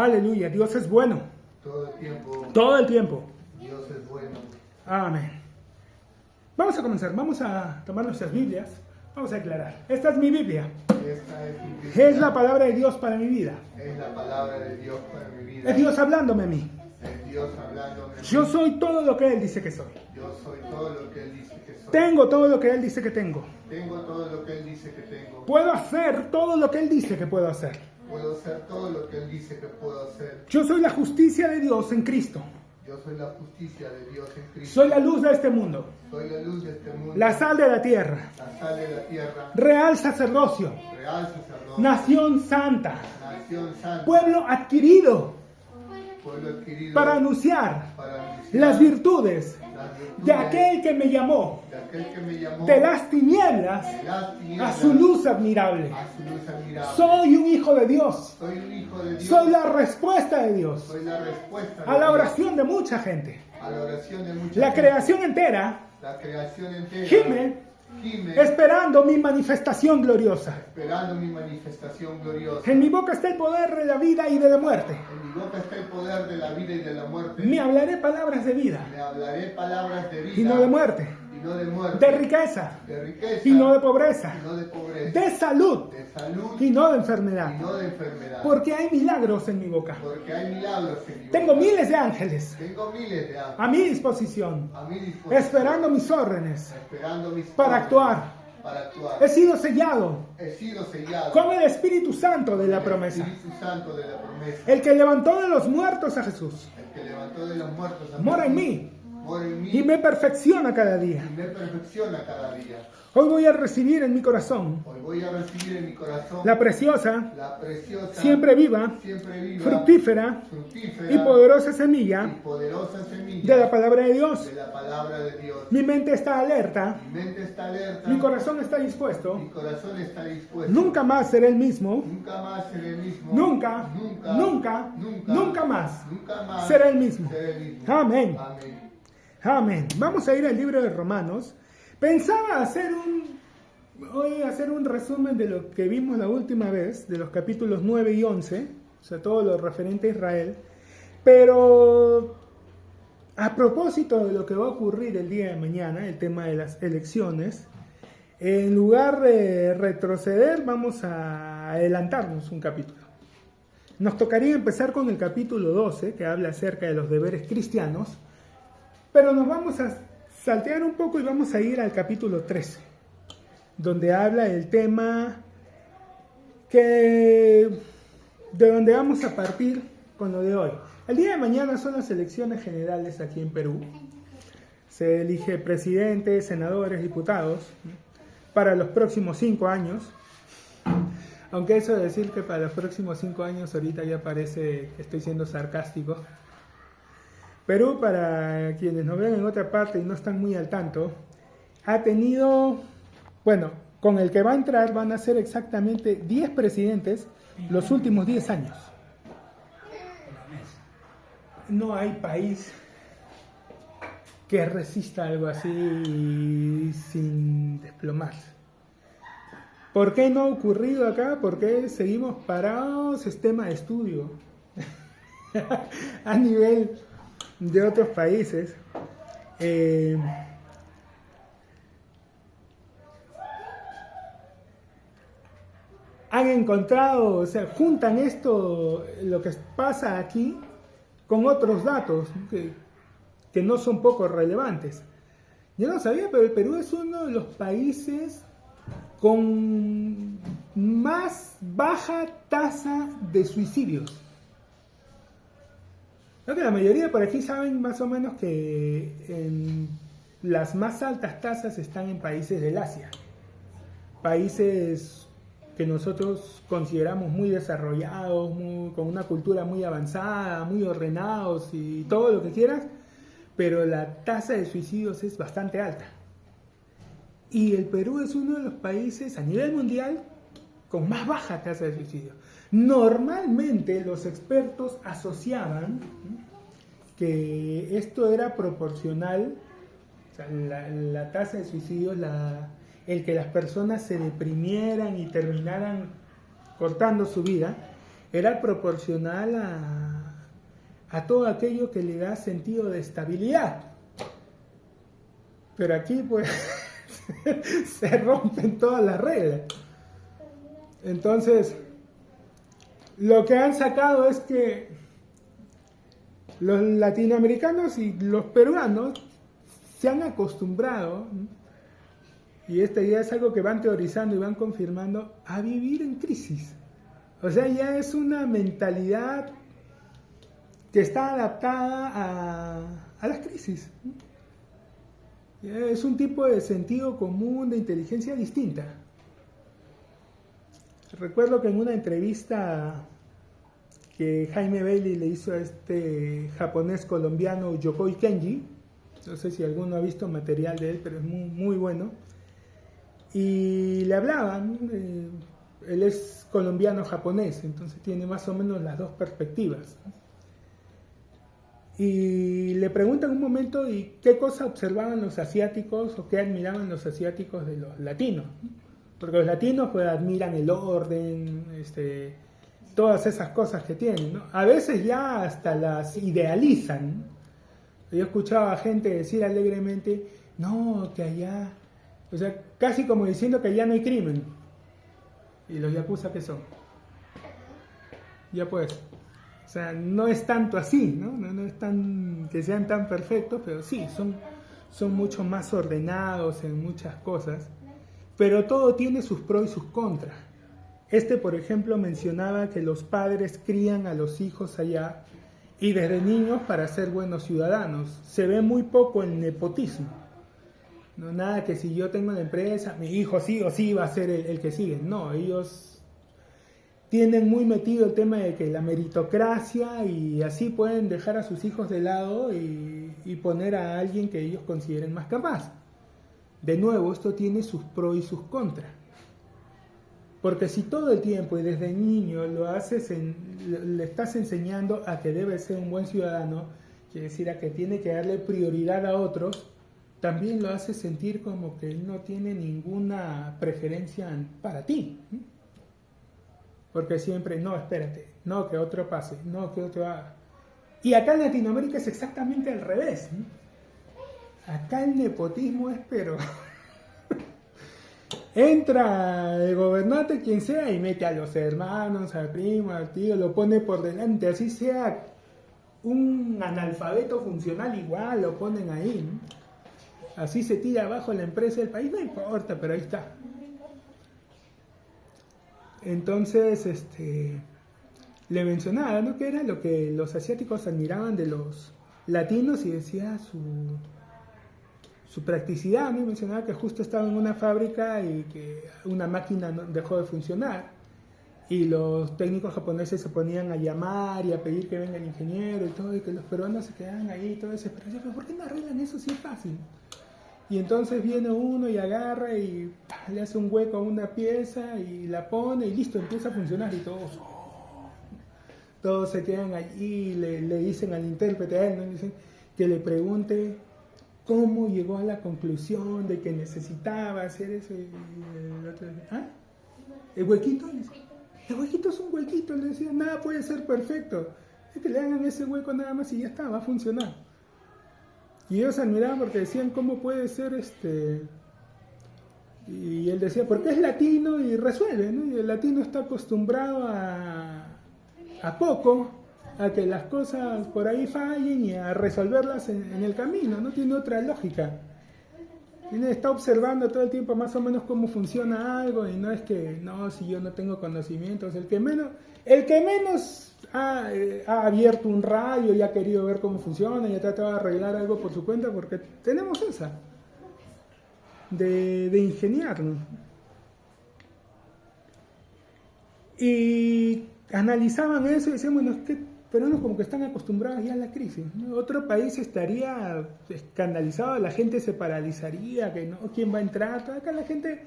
Aleluya, Dios es bueno. Todo el tiempo. Todo el tiempo. Dios es bueno. Amén. Vamos a comenzar, vamos a tomar nuestras Biblias, vamos a declarar. Esta es mi Biblia. Esta es mi Biblia. Es la palabra de Dios para mi vida. Es la palabra de Dios para mi vida. Es Dios hablándome a mí. Es Dios hablándome a mí. Yo soy todo lo que Él dice que soy. Yo soy todo lo que Él dice que soy. Tengo todo lo que Él dice que tengo. Tengo todo lo que Él dice que tengo. Puedo hacer todo lo que Él dice que puedo hacer. Puedo hacer todo lo que Él dice que puedo hacer. Yo soy la justicia de Dios en Cristo. Yo soy la justicia de Dios en Cristo. Soy la luz de este mundo. Soy la luz de este mundo. La sal de la tierra. La sal de la tierra. Real sacerdocio. Real sacerdote. Nación santa. Nación santa. Pueblo adquirido Pueblo adquirido. para anunciar Para anunciar las virtudes las virtudes de aquel que me llamó de aquel que me llamó de las tinieblas de las tinieblas a su luz admirable. a su luz admirable. Soy un hijo de Dios. Soy un hijo de Dios. Soy la respuesta de Dios Soy la respuesta a de la Dios. oración de mucha gente. A la oración de mucha La gente. creación entera La creación entera gime gime esperando mi manifestación gloriosa. esperando mi manifestación gloriosa. En mi boca está el poder de la vida y de la muerte. En mi boca está el poder de la vida y de la muerte. Me hablaré palabras de vida Me hablaré palabras de vida y no de muerte, y no de muerte, de riqueza de riqueza y no de pobreza, y no de pobreza, de salud de salud y no de y enfermedad. no de enfermedad. Porque hay milagros en mi boca. Porque hay milagros en mi boca. Tengo miles de ángeles Tengo miles de ángeles a mi disposición, a mi disposición, esperando mis órdenes esperando mis para órdenes, actuar. para actuar. He sido sellado He sido sellado con el Espíritu Santo de la con el promesa. Espíritu Santo de la promesa. El que levantó de los muertos a Jesús El que levantó de los muertos a mora en Jesús, mí mora en mí y me perfecciona cada día. y me perfecciona cada día. Hoy voy a recibir en mi corazón Hoy voy a recibir en mi corazón la preciosa, la preciosa, siempre viva, fructífera fructífera y poderosa y semilla poderosa semilla de la palabra de Dios. de la palabra de Dios. Mi mente está alerta, Mi mente está alerta, mi corazón está dispuesto. mi corazón está dispuesto. Nunca más seré el mismo. Nunca más seré el mismo. Nunca, nunca, nunca, nunca más nunca más seré el mismo. seré el mismo. Amén. Amén. Amén. Vamos a ir al libro de Romanos. Pensaba hoy hacer un resumen de lo que vimos la última vez, de los capítulos 9 y 11, o sea, todo lo referente a Israel. Pero a propósito de lo que va a ocurrir el día de mañana, el tema de las elecciones, en lugar de retroceder, vamos a adelantarnos un capítulo. Nos tocaría empezar con el capítulo 12, que habla acerca de los deberes cristianos, pero nos vamos a saltear un poco y vamos a ir al capítulo 13, donde habla del tema de donde vamos a partir con lo de hoy. El día de mañana son las elecciones generales aquí en Perú. Se elige presidentes, senadores, diputados para los próximos 5 años. Aunque eso de decir que para los próximos 5 años ahorita ya parece que estoy siendo sarcástico. Perú, para quienes nos ven en otra parte y no están muy al tanto, ha tenido, bueno, con el que va a entrar van a ser exactamente 10 presidentes los últimos 10 años. No hay país que resista algo así sin desplomarse. ¿Por qué no ha ocurrido acá? Porque seguimos parados, es tema de estudio a nivel de otros países. Han encontrado, o sea, juntan esto, lo que pasa aquí, con otros datos que no son poco relevantes. Yo no sabía, pero el Perú es uno de los países con más baja tasa de suicidios. Creo que la mayoría por aquí saben más o menos que las más altas tasas están en países del Asia. Países que nosotros consideramos muy desarrollados, con una cultura muy avanzada, muy ordenados y todo lo que quieras, pero la tasa de suicidios es bastante alta. Y el Perú es uno de los países a nivel mundial con más baja tasa de suicidio. Normalmente los expertos asociaban que esto era proporcional, o sea, la tasa de suicidio, el que las personas se deprimieran y terminaran cortando su vida, era proporcional a todo aquello que le da sentido de estabilidad. Pero aquí pues se rompen todas las reglas. Entonces, lo que han sacado es que los latinoamericanos y los peruanos se han acostumbrado, y esta ya es algo que van teorizando y van confirmando, a vivir en crisis. O sea, ya es una mentalidad que está adaptada a las crisis. Es un tipo de sentido común, de inteligencia distinta. Recuerdo que en una entrevista que Jaime Bailey le hizo a este japonés colombiano Yokoi Kenji, no sé si alguno ha visto material de él, pero es muy, muy bueno, y le hablaban, él es colombiano-japonés, entonces tiene más o menos las dos perspectivas. Y le preguntan un momento y qué cosa observaban los asiáticos o qué admiraban los asiáticos de los latinos. Porque los latinos pues admiran el orden, todas esas cosas que tienen, ¿no? A veces ya hasta las idealizan. Yo escuchaba a gente decir alegremente, no, que allá, o sea, casi como diciendo que allá no hay crimen. ¿Y los yakuza qué son? Ya pues, o sea, no es tanto así, ¿no? No es tan que sean tan perfectos, pero sí, son mucho más ordenados en muchas cosas. Pero todo tiene sus pros y sus contras. Por ejemplo, mencionaba que los padres crían a los hijos allá y desde niños para ser buenos ciudadanos. Se ve muy poco el nepotismo. No, nada que si yo tengo la empresa, mi hijo sí o sí va a ser el que sigue. No, ellos tienen muy metido el tema de que la meritocracia y así pueden dejar a sus hijos de lado y poner a alguien que ellos consideren más capaz. De nuevo, esto tiene sus pros y sus contras. Porque si todo el tiempo y desde niño le estás enseñando a que debe ser un buen ciudadano, quiere decir a que tiene que darle prioridad a otros, también lo hace sentir como que él no tiene ninguna preferencia para ti. Porque siempre, no, espérate, no, que otro pase, no, que otro haga. Y acá en Latinoamérica es exactamente al revés. Acá el nepotismo es, pero entra el gobernante, quien sea, y mete a los hermanos, al primo, al tío, lo pone por delante, así sea un analfabeto funcional igual, lo ponen ahí, ¿no? Así se tira abajo la empresa del país, no importa, pero ahí está. Entonces, le mencionaba, ¿no?, que era lo que los asiáticos admiraban de los latinos y decía su practicidad, ¿no? Mencionaba que justo estaba en una fábrica y que una máquina dejó de funcionar y los técnicos japoneses se ponían a llamar y a pedir que venga el ingeniero y todo, y que los peruanos se quedaban ahí todo desesperados. Pero ¿por qué no arreglan eso si es fácil? Y entonces viene uno y agarra y le hace un hueco a una pieza y la pone y listo, empieza a funcionar y todos se quedan allí y le dicen al intérprete, a él, ¿no? Dicen que le pregunte cómo llegó a la conclusión de que necesitaba hacer eso. El otro decía, ¿ah? ¿El huequito? El huequito es un huequito, le decía, nada puede ser perfecto. Es que le hagan ese hueco nada más y ya está, va a funcionar. Y ellos admiraban porque decían, ¿cómo puede ser Y él decía, porque es latino y resuelve, ¿no? Y el latino está acostumbrado a poco, a que las cosas por ahí fallen y a resolverlas en el camino, no tiene otra lógica. Está observando todo el tiempo más o menos cómo funciona algo y no es que, no, si yo no tengo conocimientos, el que menos ha abierto un radio y ha querido ver cómo funciona y ha tratado de arreglar algo por su cuenta, porque tenemos esa de ingeniarnos. Y analizaban eso y decían, bueno, es que peruanos como que están acostumbrados ya a la crisis, ¿no? Otro país estaría escandalizado, la gente se paralizaría, que no, ¿quién va a entrar? Acá la gente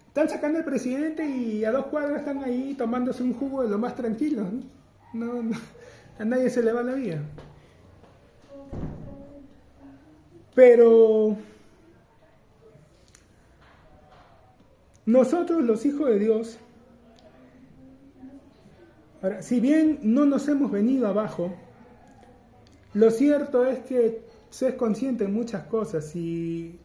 están sacando al presidente y a 2 cuadras están ahí tomándose un jugo de lo más tranquilo, ¿no? No, a nadie se le va la vida. Pero nosotros, los hijos de Dios, Ahora, si bien no nos hemos venido abajo, lo cierto es que se es consciente en muchas cosas y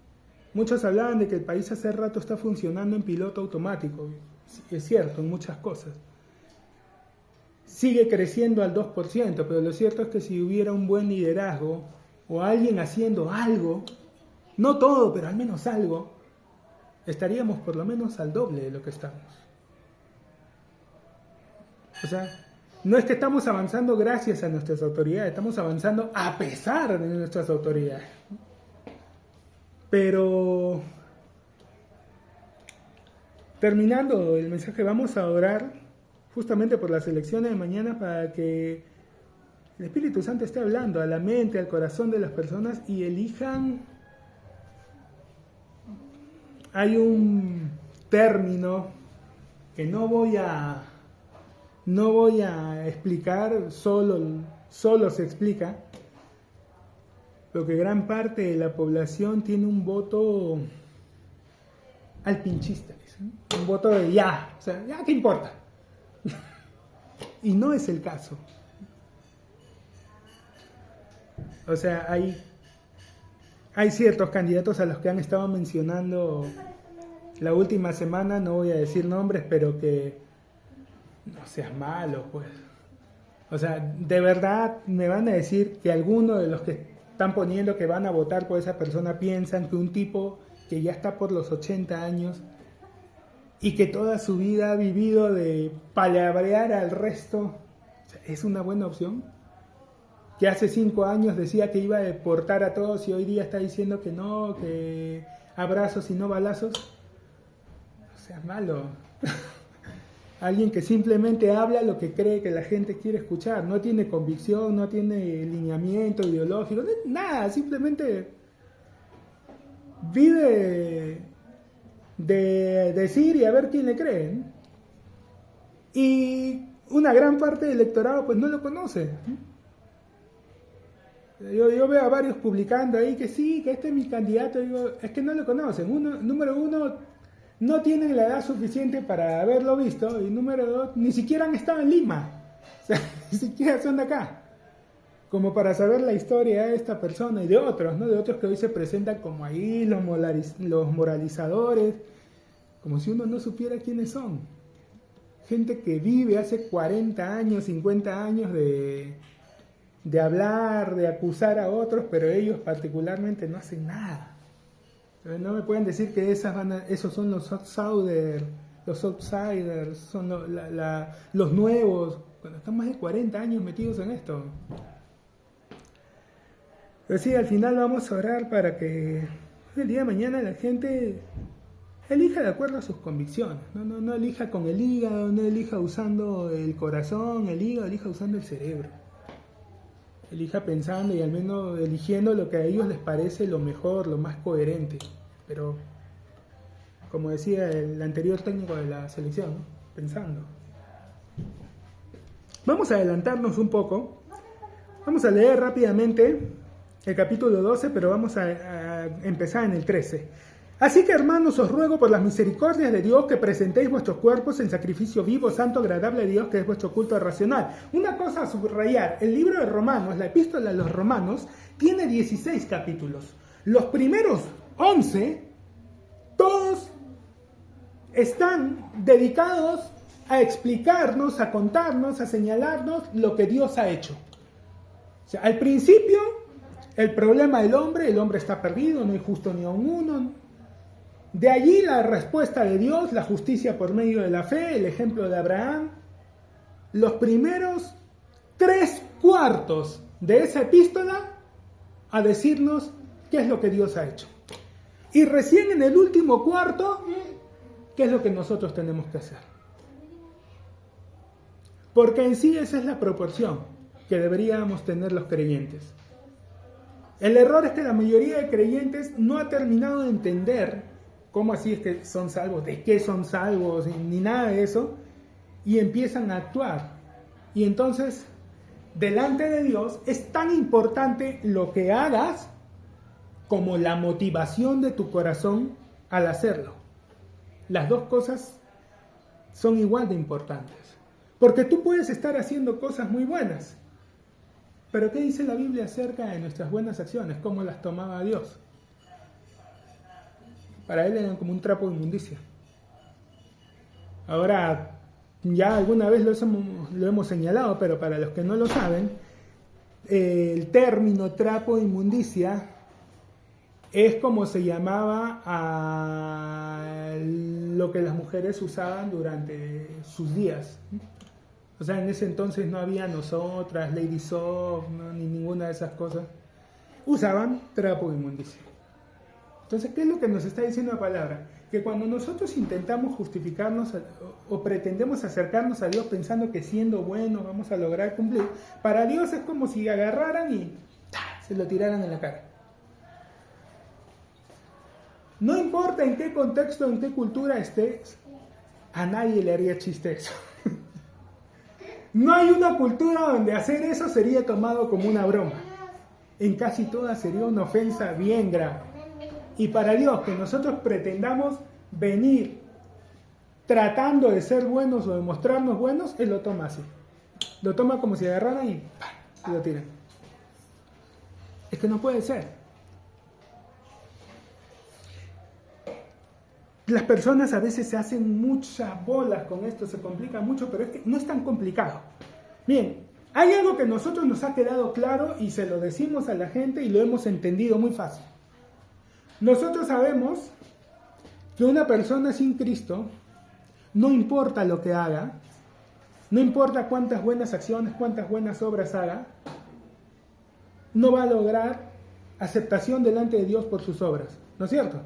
muchos hablaban de que el país hace rato está funcionando en piloto automático. Sí, es cierto, en muchas cosas. Sigue creciendo al 2%, pero lo cierto es que si hubiera un buen liderazgo o alguien haciendo algo, no todo, pero al menos algo, estaríamos por lo menos al doble de lo que estamos. O sea, no es que estamos avanzando gracias a nuestras autoridades, estamos avanzando a pesar de nuestras autoridades. Pero, terminando el mensaje, vamos a orar justamente por las elecciones de mañana para que el Espíritu Santo esté hablando a la mente, al corazón de las personas y elijan. Hay un término que no voy a explicar, solo se explica, pero que gran parte de la población tiene un voto alpinchista, un voto de ya, o sea, ya, ¿qué importa? Y no es el caso. O sea, hay ciertos candidatos a los que han estado mencionando la última semana, no voy a decir nombres, pero que no seas malo, pues. O sea, de verdad me van a decir que algunos de los que están poniendo que van a votar por esa persona piensan que un tipo que ya está por los 80 años y que toda su vida ha vivido de palabrear al resto, o sea, ¿es una buena opción? Que hace 5 años decía que iba a deportar a todos y hoy día está diciendo que no, que abrazos y no balazos. No seas malo. Alguien que simplemente habla lo que cree que la gente quiere escuchar, no tiene convicción, no tiene lineamiento ideológico, nada, simplemente vive de decir y a ver quién le cree. Y una gran parte del electorado pues no lo conoce. Yo veo a varios publicando ahí que sí, que este es mi candidato, digo, es que no lo conocen. Número uno, no tienen la edad suficiente para haberlo visto, y número dos, ni siquiera han estado en Lima, o sea, ni siquiera son de acá, como para saber la historia de esta persona y de otros, ¿no? De otros que hoy se presentan como ahí los moralizadores, como si uno no supiera quiénes son. Gente que vive hace 40 años, 50 años de hablar, de acusar a otros, pero ellos particularmente no hacen nada. No me pueden decir que esos son los outsiders, son los nuevos, cuando están más de 40 años metidos en esto. Pero sí, al final vamos a orar para que el día de mañana la gente elija de acuerdo a sus convicciones, no elija con el hígado, no elija usando el corazón, el hígado, elija usando el cerebro. Elija pensando y al menos eligiendo lo que a ellos les parece lo mejor, lo más coherente. Pero, como decía el anterior técnico de la selección, ¿no? Pensando. Vamos a adelantarnos un poco. Vamos a leer rápidamente el capítulo 12, pero vamos a empezar en el 13. Así que, hermanos, os ruego por las misericordias de Dios que presentéis vuestros cuerpos en sacrificio vivo, santo, agradable a Dios, que es vuestro culto racional. Una cosa a subrayar, el libro de Romanos, la epístola a los Romanos, tiene 16 capítulos. Los primeros 11, todos están dedicados a explicarnos, a contarnos, a señalarnos lo que Dios ha hecho. O sea, al principio, el problema del hombre, el hombre está perdido, no hay justo ni aun uno. De allí la respuesta de Dios, la justicia por medio de la fe, el ejemplo de Abraham. Los primeros 3/4 de esa epístola a decirnos qué es lo que Dios ha hecho. Y recién en el último cuarto, qué es lo que nosotros tenemos que hacer. Porque en sí esa es la proporción que deberíamos tener los creyentes. El error es que la mayoría de creyentes no ha terminado de entender cómo así es que son salvos, de qué son salvos, ni nada de eso, y empiezan a actuar. Y entonces, delante de Dios, es tan importante lo que hagas como la motivación de tu corazón al hacerlo. Las dos cosas son igual de importantes. Porque tú puedes estar haciendo cosas muy buenas. Pero ¿qué dice la Biblia acerca de nuestras buenas acciones? ¿Cómo las tomaba Dios? Para él eran como un trapo de inmundicia. Ahora, ya alguna vez lo hemos señalado, pero para los que no lo saben, el término trapo de inmundicia es como se llamaba a lo que las mujeres usaban durante sus días. O sea, en ese entonces no había nosotras, Lady Soft, ¿no? Ni ninguna de esas cosas. Usaban trapo de inmundicia. Entonces, ¿qué es lo que nos está diciendo la palabra? Que cuando nosotros intentamos justificarnos o pretendemos acercarnos a Dios pensando que siendo buenos vamos a lograr cumplir, para Dios es como si agarraran y se lo tiraran en la cara. No importa en qué contexto, en qué cultura estés, a nadie le haría chiste eso. No hay una cultura donde hacer eso sería tomado como una broma. En casi todas sería una ofensa bien grave. Y para Dios, que nosotros pretendamos venir tratando de ser buenos o de mostrarnos buenos, Él lo toma así. Lo toma como si agarraran y lo tiran. Es que no puede ser. Las personas a veces se hacen muchas bolas con esto, se complica mucho, pero es que no es tan complicado. Bien, hay algo que a nosotros nos ha quedado claro y se lo decimos a la gente y lo hemos entendido muy fácil. Nosotros sabemos que una persona sin Cristo, no importa lo que haga, no importa cuántas buenas acciones, cuántas buenas obras haga, no va a lograr aceptación delante de Dios por sus obras, ¿no es cierto?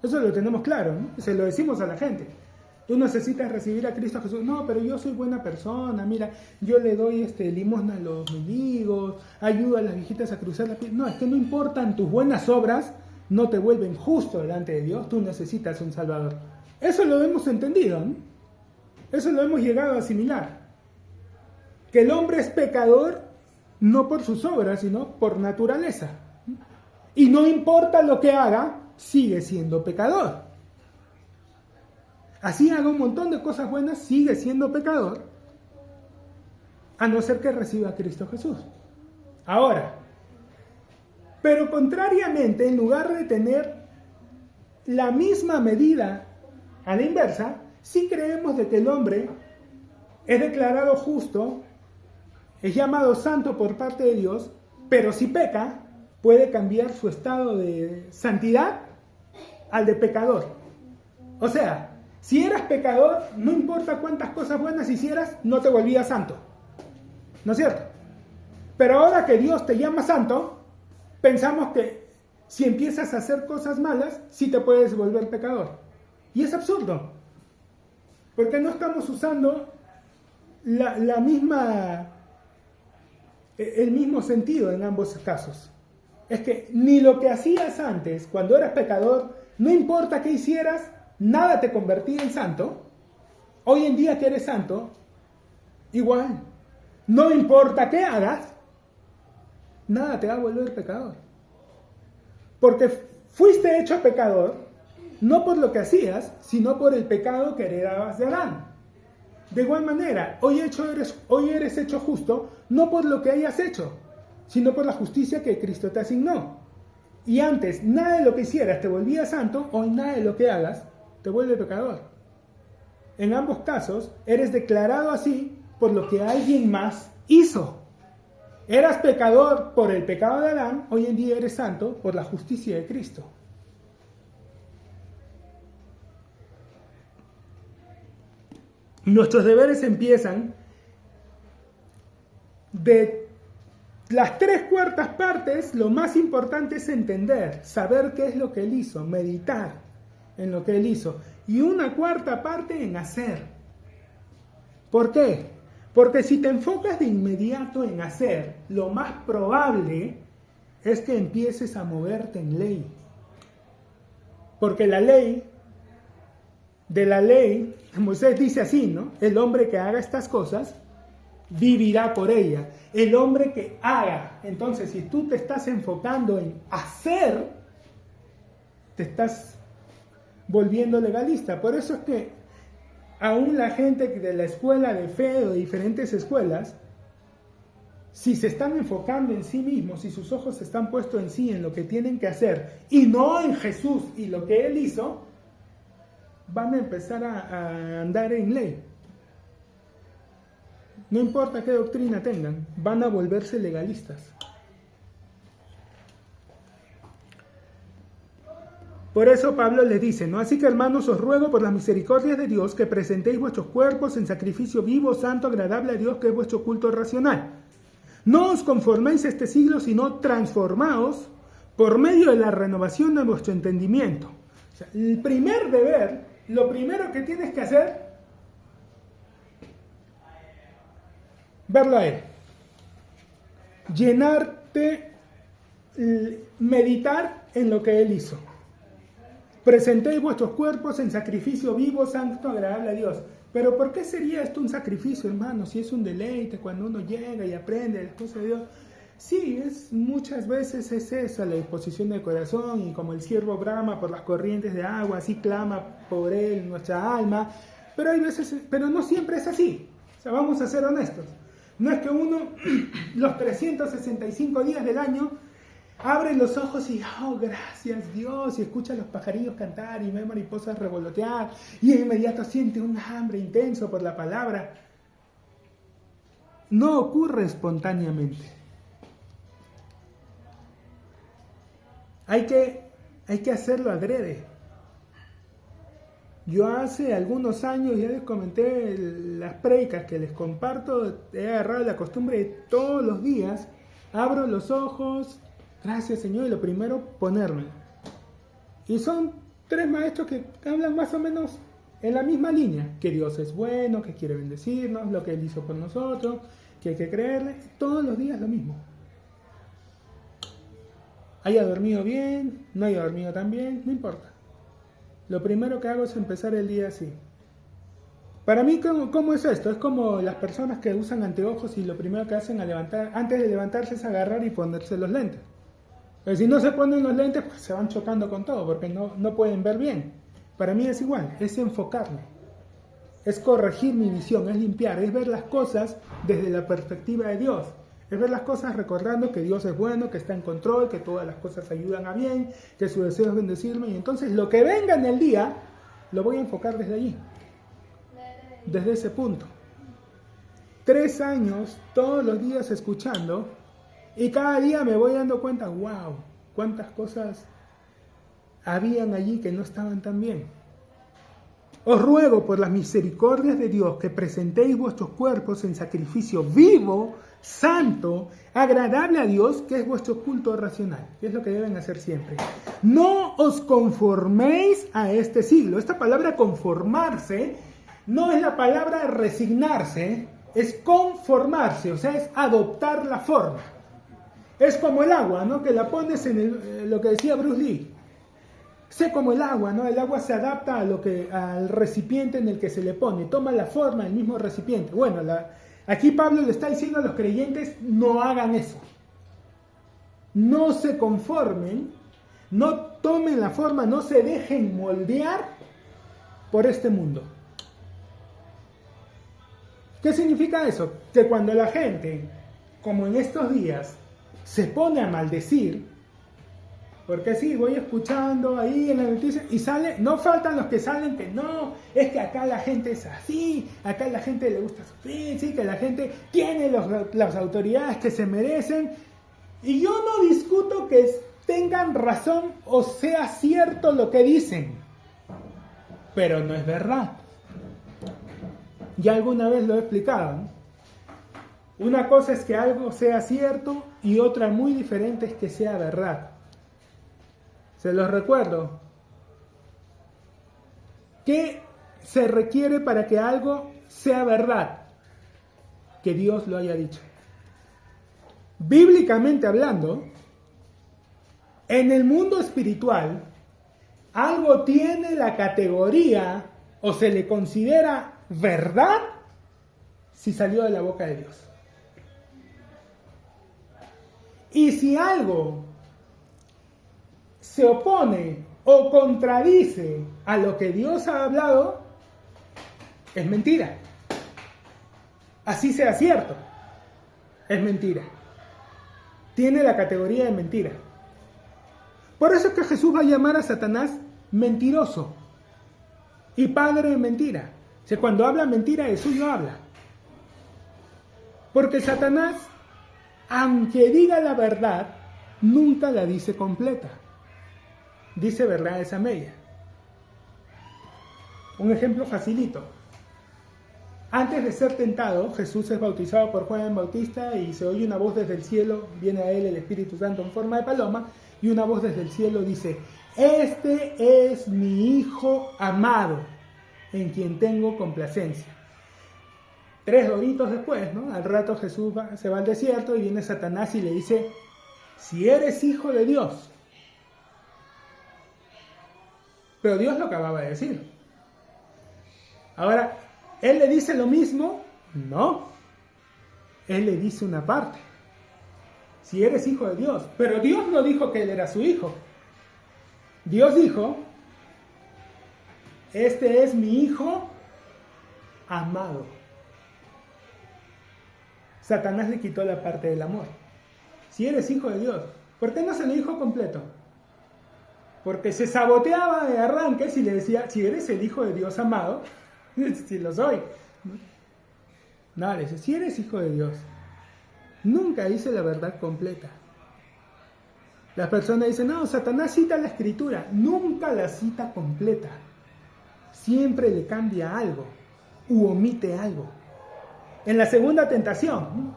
Eso lo tenemos claro, ¿no? Se lo decimos a la gente. Tú necesitas recibir a Cristo Jesús. No, pero yo soy buena persona, mira, yo le doy limosna a los mendigos, ayudo a las viejitas a cruzar la piel. No, es que no importan tus buenas obras, no te vuelven justo delante de Dios, tú necesitas un Salvador. Eso lo hemos entendido, ¿no? Eso lo hemos llegado a asimilar. Que el hombre es pecador no por sus obras, sino por naturaleza. Y no importa lo que haga, sigue siendo pecador. Así haga un montón de cosas buenas, sigue siendo pecador, a no ser que reciba a Cristo Jesús. Ahora, pero contrariamente, en lugar de tener la misma medida a la inversa, sí creemos de que el hombre es declarado justo, es llamado santo por parte de Dios, pero si peca, puede cambiar su estado de santidad al de pecador. O sea, si eras pecador, no importa cuántas cosas buenas hicieras, no te volvías santo. ¿No es cierto? Pero ahora que Dios te llama santo, pensamos que si empiezas a hacer cosas malas, sí te puedes volver pecador. Y es absurdo. Porque no estamos usando el mismo sentido en ambos casos. Es que ni lo que hacías antes, cuando eras pecador, no importa qué hicieras, nada te convertía en santo. Hoy en día que eres santo, igual. No importa qué hagas, nada te va a volver pecador. Porque fuiste hecho pecador, no por lo que hacías, sino por el pecado que heredabas de Adán. De igual manera, hoy eres hecho justo, no por lo que hayas hecho, sino por la justicia que Cristo te asignó. Y antes, nada de lo que hicieras te volvía santo, hoy nada de lo que hagas te vuelve pecador. En ambos casos, eres declarado así por lo que alguien más hizo. Eras pecador por el pecado de Adán, hoy en día eres santo por la justicia de Cristo. Nuestros deberes empiezan de las 3/4 partes. Lo más importante es entender, saber qué es lo que Él hizo, meditar en lo que Él hizo. Y 1/4 parte en hacer. ¿Por qué? Porque si te enfocas de inmediato en hacer, lo más probable es que empieces a moverte en ley. Porque la ley, Moisés dice así, ¿no? El hombre que haga estas cosas vivirá por ella. El hombre que haga. Entonces, si tú te estás enfocando en hacer, te estás volviendo legalista. Por eso es que aún la gente de la escuela de fe o de diferentes escuelas, si se están enfocando en sí mismos, si sus ojos están puestos en sí, en lo que tienen que hacer, y no en Jesús y lo que Él hizo, van a empezar a andar en ley. No importa qué doctrina tengan, van a volverse legalistas. Por eso Pablo les dice, ¿no? Así que hermanos, os ruego por las misericordias de Dios que presentéis vuestros cuerpos en sacrificio vivo, santo, agradable a Dios, que es vuestro culto racional. No os conforméis a este siglo, sino transformaos por medio de la renovación de vuestro entendimiento. O sea, el primer deber, lo primero que tienes que hacer, verlo a Él. Llenarte, meditar en lo que Él hizo. Presentéis vuestros cuerpos en sacrificio vivo, santo, agradable a Dios. Pero ¿por qué sería esto un sacrificio, hermano? Si es un deleite cuando uno llega y aprende las cosas de Dios. Sí, muchas veces es esa la disposición del corazón, y como el siervo brama por las corrientes de agua, así clama por él nuestra alma. Pero hay veces, pero no siempre es así. O sea, vamos a ser honestos. No es que uno los 365 días del año abre los ojos y, oh, gracias Dios, y escucha a los pajarillos cantar y ve mariposas revolotear, y de inmediato siente un hambre intenso por la palabra. No ocurre espontáneamente. Hay que hacerlo adrede. Yo hace algunos años, ya les comenté las predicas que les comparto, he agarrado la costumbre de todos los días, abro los ojos, gracias Señor, y lo primero, ponérmelo. Y son 3 maestros que hablan más o menos en la misma línea, que Dios es bueno, que quiere bendecirnos, lo que Él hizo por nosotros, que hay que creerle, todos los días lo mismo. Haya dormido bien, no haya dormido tan bien, no importa. Lo primero que hago es empezar el día así. Para mí, ¿cómo es esto? Es como las personas que usan anteojos y lo primero que hacen antes de levantarse es agarrar y ponerse los lentes. Pero si no se ponen los lentes, pues se van chocando con todo, porque no pueden ver bien. Para mí es igual, es enfocarme. Es corregir mi visión, es limpiar, es ver las cosas desde la perspectiva de Dios. Es ver las cosas recordando que Dios es bueno, que está en control, que todas las cosas ayudan a bien, que su deseo es bendecirme. Y entonces lo que venga en el día, lo voy a enfocar desde allí. Desde ese punto. 3 años, todos los días escuchando, y cada día me voy dando cuenta, wow, cuántas cosas habían allí que no estaban tan bien. Os ruego por las misericordias de Dios que presentéis vuestros cuerpos en sacrificio vivo, santo, agradable a Dios, que es vuestro culto racional, que es lo que deben hacer siempre. No os conforméis a este siglo. Esta palabra conformarse no es la palabra resignarse, es conformarse, o sea, es adoptar la forma. Es como el agua, ¿no? Que la pones en lo que decía Bruce Lee. Sé como el agua, ¿no? El agua se adapta al recipiente en el que se le pone, toma la forma del mismo recipiente. Bueno, aquí Pablo le está diciendo a los creyentes, no hagan eso. No se conformen, no tomen la forma, no se dejen moldear por este mundo. ¿Qué significa eso? Que cuando la gente, como en estos días, se pone a maldecir, porque sí, voy escuchando ahí en la noticia y sale, no faltan los que salen que no, es que acá la gente es así, acá la gente le gusta sufrir, sí, que la gente tiene las autoridades que se merecen. Y yo no discuto que tengan razón o sea cierto lo que dicen, pero no es verdad. Ya alguna vez lo he explicado, ¿no? Una cosa es que algo sea cierto y otra muy diferente es que sea verdad. Se los recuerdo. ¿Qué se requiere para que algo sea verdad? Que Dios lo haya dicho. Bíblicamente hablando, en el mundo espiritual, algo tiene la categoría o se le considera verdad si salió de la boca de Dios. Y si algo se opone o contradice a lo que Dios ha hablado, es mentira. Así sea cierto, es mentira. Tiene la categoría de mentira. Por eso es que Jesús va a llamar a Satanás mentiroso y padre de mentira. O sea, cuando habla mentira, Jesús no habla. Porque Satanás, aunque diga la verdad, nunca la dice completa. Dice verdades a media. Un ejemplo facilito. Antes de ser tentado, Jesús es bautizado por Juan el Bautista y se oye una voz desde el cielo, viene a él el Espíritu Santo en forma de paloma, y una voz desde el cielo dice: este es mi Hijo amado, en quien tengo complacencia. 3 horitos después, ¿no? Al rato Jesús se va al desierto y viene Satanás y le dice: si eres hijo de Dios. Pero Dios lo acababa de decir. Ahora, ¿él le dice lo mismo? No. Él le dice una parte. Si eres hijo de Dios. Pero Dios no dijo que él era su hijo. Dios dijo: este es mi Hijo amado. Satanás le quitó la parte del amor. Si eres hijo de Dios. ¿Por qué no se lo dijo completo? Porque se saboteaba de arranque si le decía: si eres el Hijo de Dios amado. Si lo soy. No, le dice: si eres hijo de Dios. Nunca dice la verdad completa. Las personas dicen: no, Satanás cita la escritura. Nunca la cita completa. Siempre le cambia algo u omite algo. En la segunda tentación,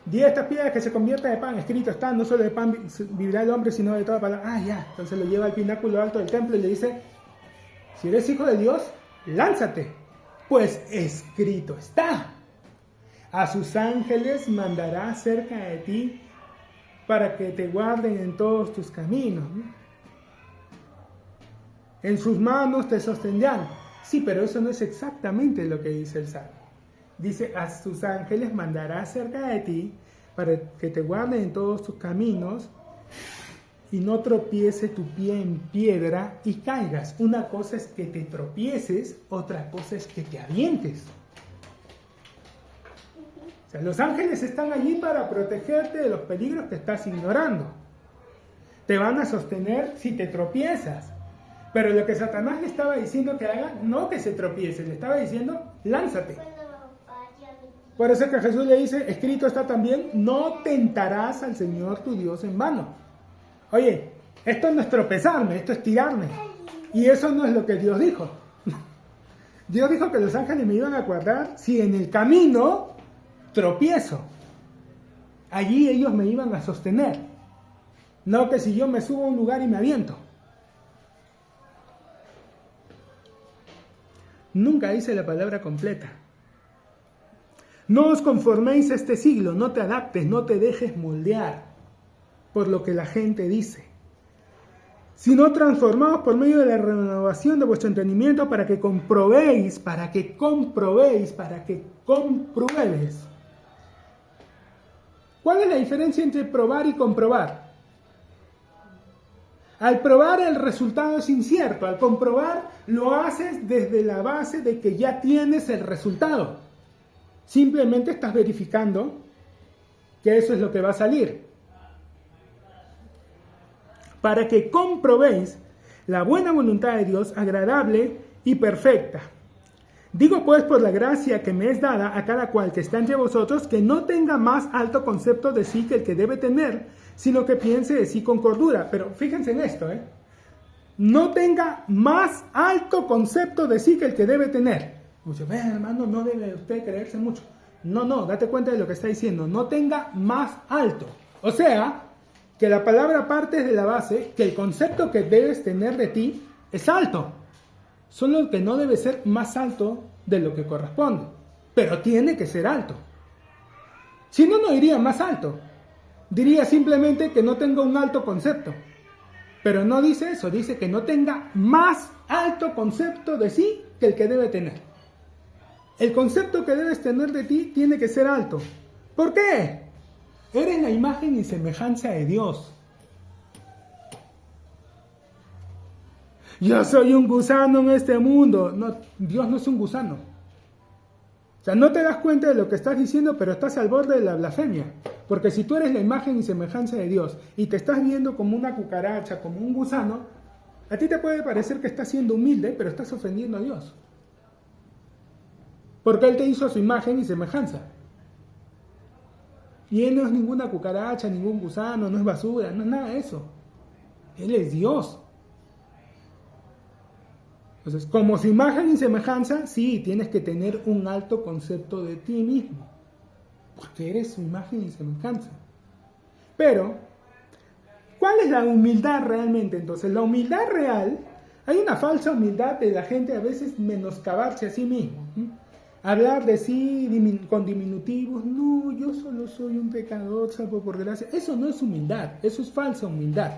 10 estas piedras que se conviertan en pan, escrito está: no solo de pan vivirá el hombre, sino de toda palabra. Ya, entonces lo lleva al pináculo alto del templo y le dice: si eres hijo de Dios, lánzate, pues escrito está: a sus ángeles mandará cerca de ti para que te guarden en todos tus caminos. En sus manos te sostendrán. Sí, pero eso no es exactamente lo que dice el Salmo. Dice: a sus ángeles mandará cerca de ti para que te guarden en todos tus caminos y no tropiece tu pie en piedra y caigas. Una cosa es que te tropieces, otra cosa es que te avientes. O sea, los ángeles están allí para protegerte de los peligros que estás ignorando. Te van a sostener si te tropiezas. Pero lo que Satanás le estaba diciendo que haga, no que se tropiece, le estaba diciendo: lánzate. Por eso es que Jesús le dice: escrito está también: no tentarás al Señor tu Dios en vano. Oye, esto no es tropezarme, esto es tirarme. Y eso no es lo que Dios dijo. Dios dijo que los ángeles me iban a guardar si en el camino tropiezo. Allí ellos me iban a sostener. No que si yo me subo a un lugar y me aviento. Nunca dice la palabra completa. No os conforméis a este siglo, no te adaptes, no te dejes moldear por lo que la gente dice, sino transformaos por medio de la renovación de vuestro entendimiento para que compruebes. ¿Cuál es la diferencia entre probar y comprobar? Al probar el resultado es incierto, al comprobar lo haces desde la base de que ya tienes el resultado. Simplemente estás verificando que eso es lo que va a salir. Para que comprobéis la buena voluntad de Dios, agradable y perfecta. Digo pues por la gracia que me es dada a cada cual que está entre vosotros, que no tenga más alto concepto de sí que el que debe tener, sino que piense de sí con cordura. Pero fíjense en esto, no tenga más alto concepto de sí que el que debe tener. Muchos, hermano, no debe usted creerse mucho. No, date cuenta de lo que está diciendo. No tenga más alto. O sea, que la palabra parte de la base que el concepto que debes tener de ti es alto. Solo que no debe ser más alto de lo que corresponde. Pero tiene que ser alto. Si no, no diría más alto. Diría simplemente que no tenga un alto concepto. Pero no dice eso. Dice que no tenga más alto concepto de sí que el que debe tener. El concepto que debes tener de ti tiene que ser alto. ¿Por qué? Eres la imagen y semejanza de Dios. Yo soy un gusano en este mundo. No, Dios no es un gusano. sea, no te das cuenta de lo que estás diciendo, pero estás al borde de la blasfemia. Porque si tú eres la imagen y semejanza de Dios y te estás viendo como una cucaracha, como un gusano, a ti te puede parecer que estás siendo humilde, pero estás ofendiendo a Dios. Porque Él te hizo a su imagen y semejanza. Y Él no es ninguna cucaracha, ningún gusano, no es basura, no es nada de eso. Él es Dios. Entonces, como su imagen y semejanza, sí, tienes que tener un alto concepto de ti mismo. Porque eres su imagen y semejanza. Pero, ¿cuál es la humildad realmente? Entonces, la humildad real, hay una falsa humildad de la gente a veces menoscabarse a sí mismo. Hablar de sí con diminutivos, no, yo solo soy un pecador, salvo por gracia. Eso no es humildad, eso es falsa humildad.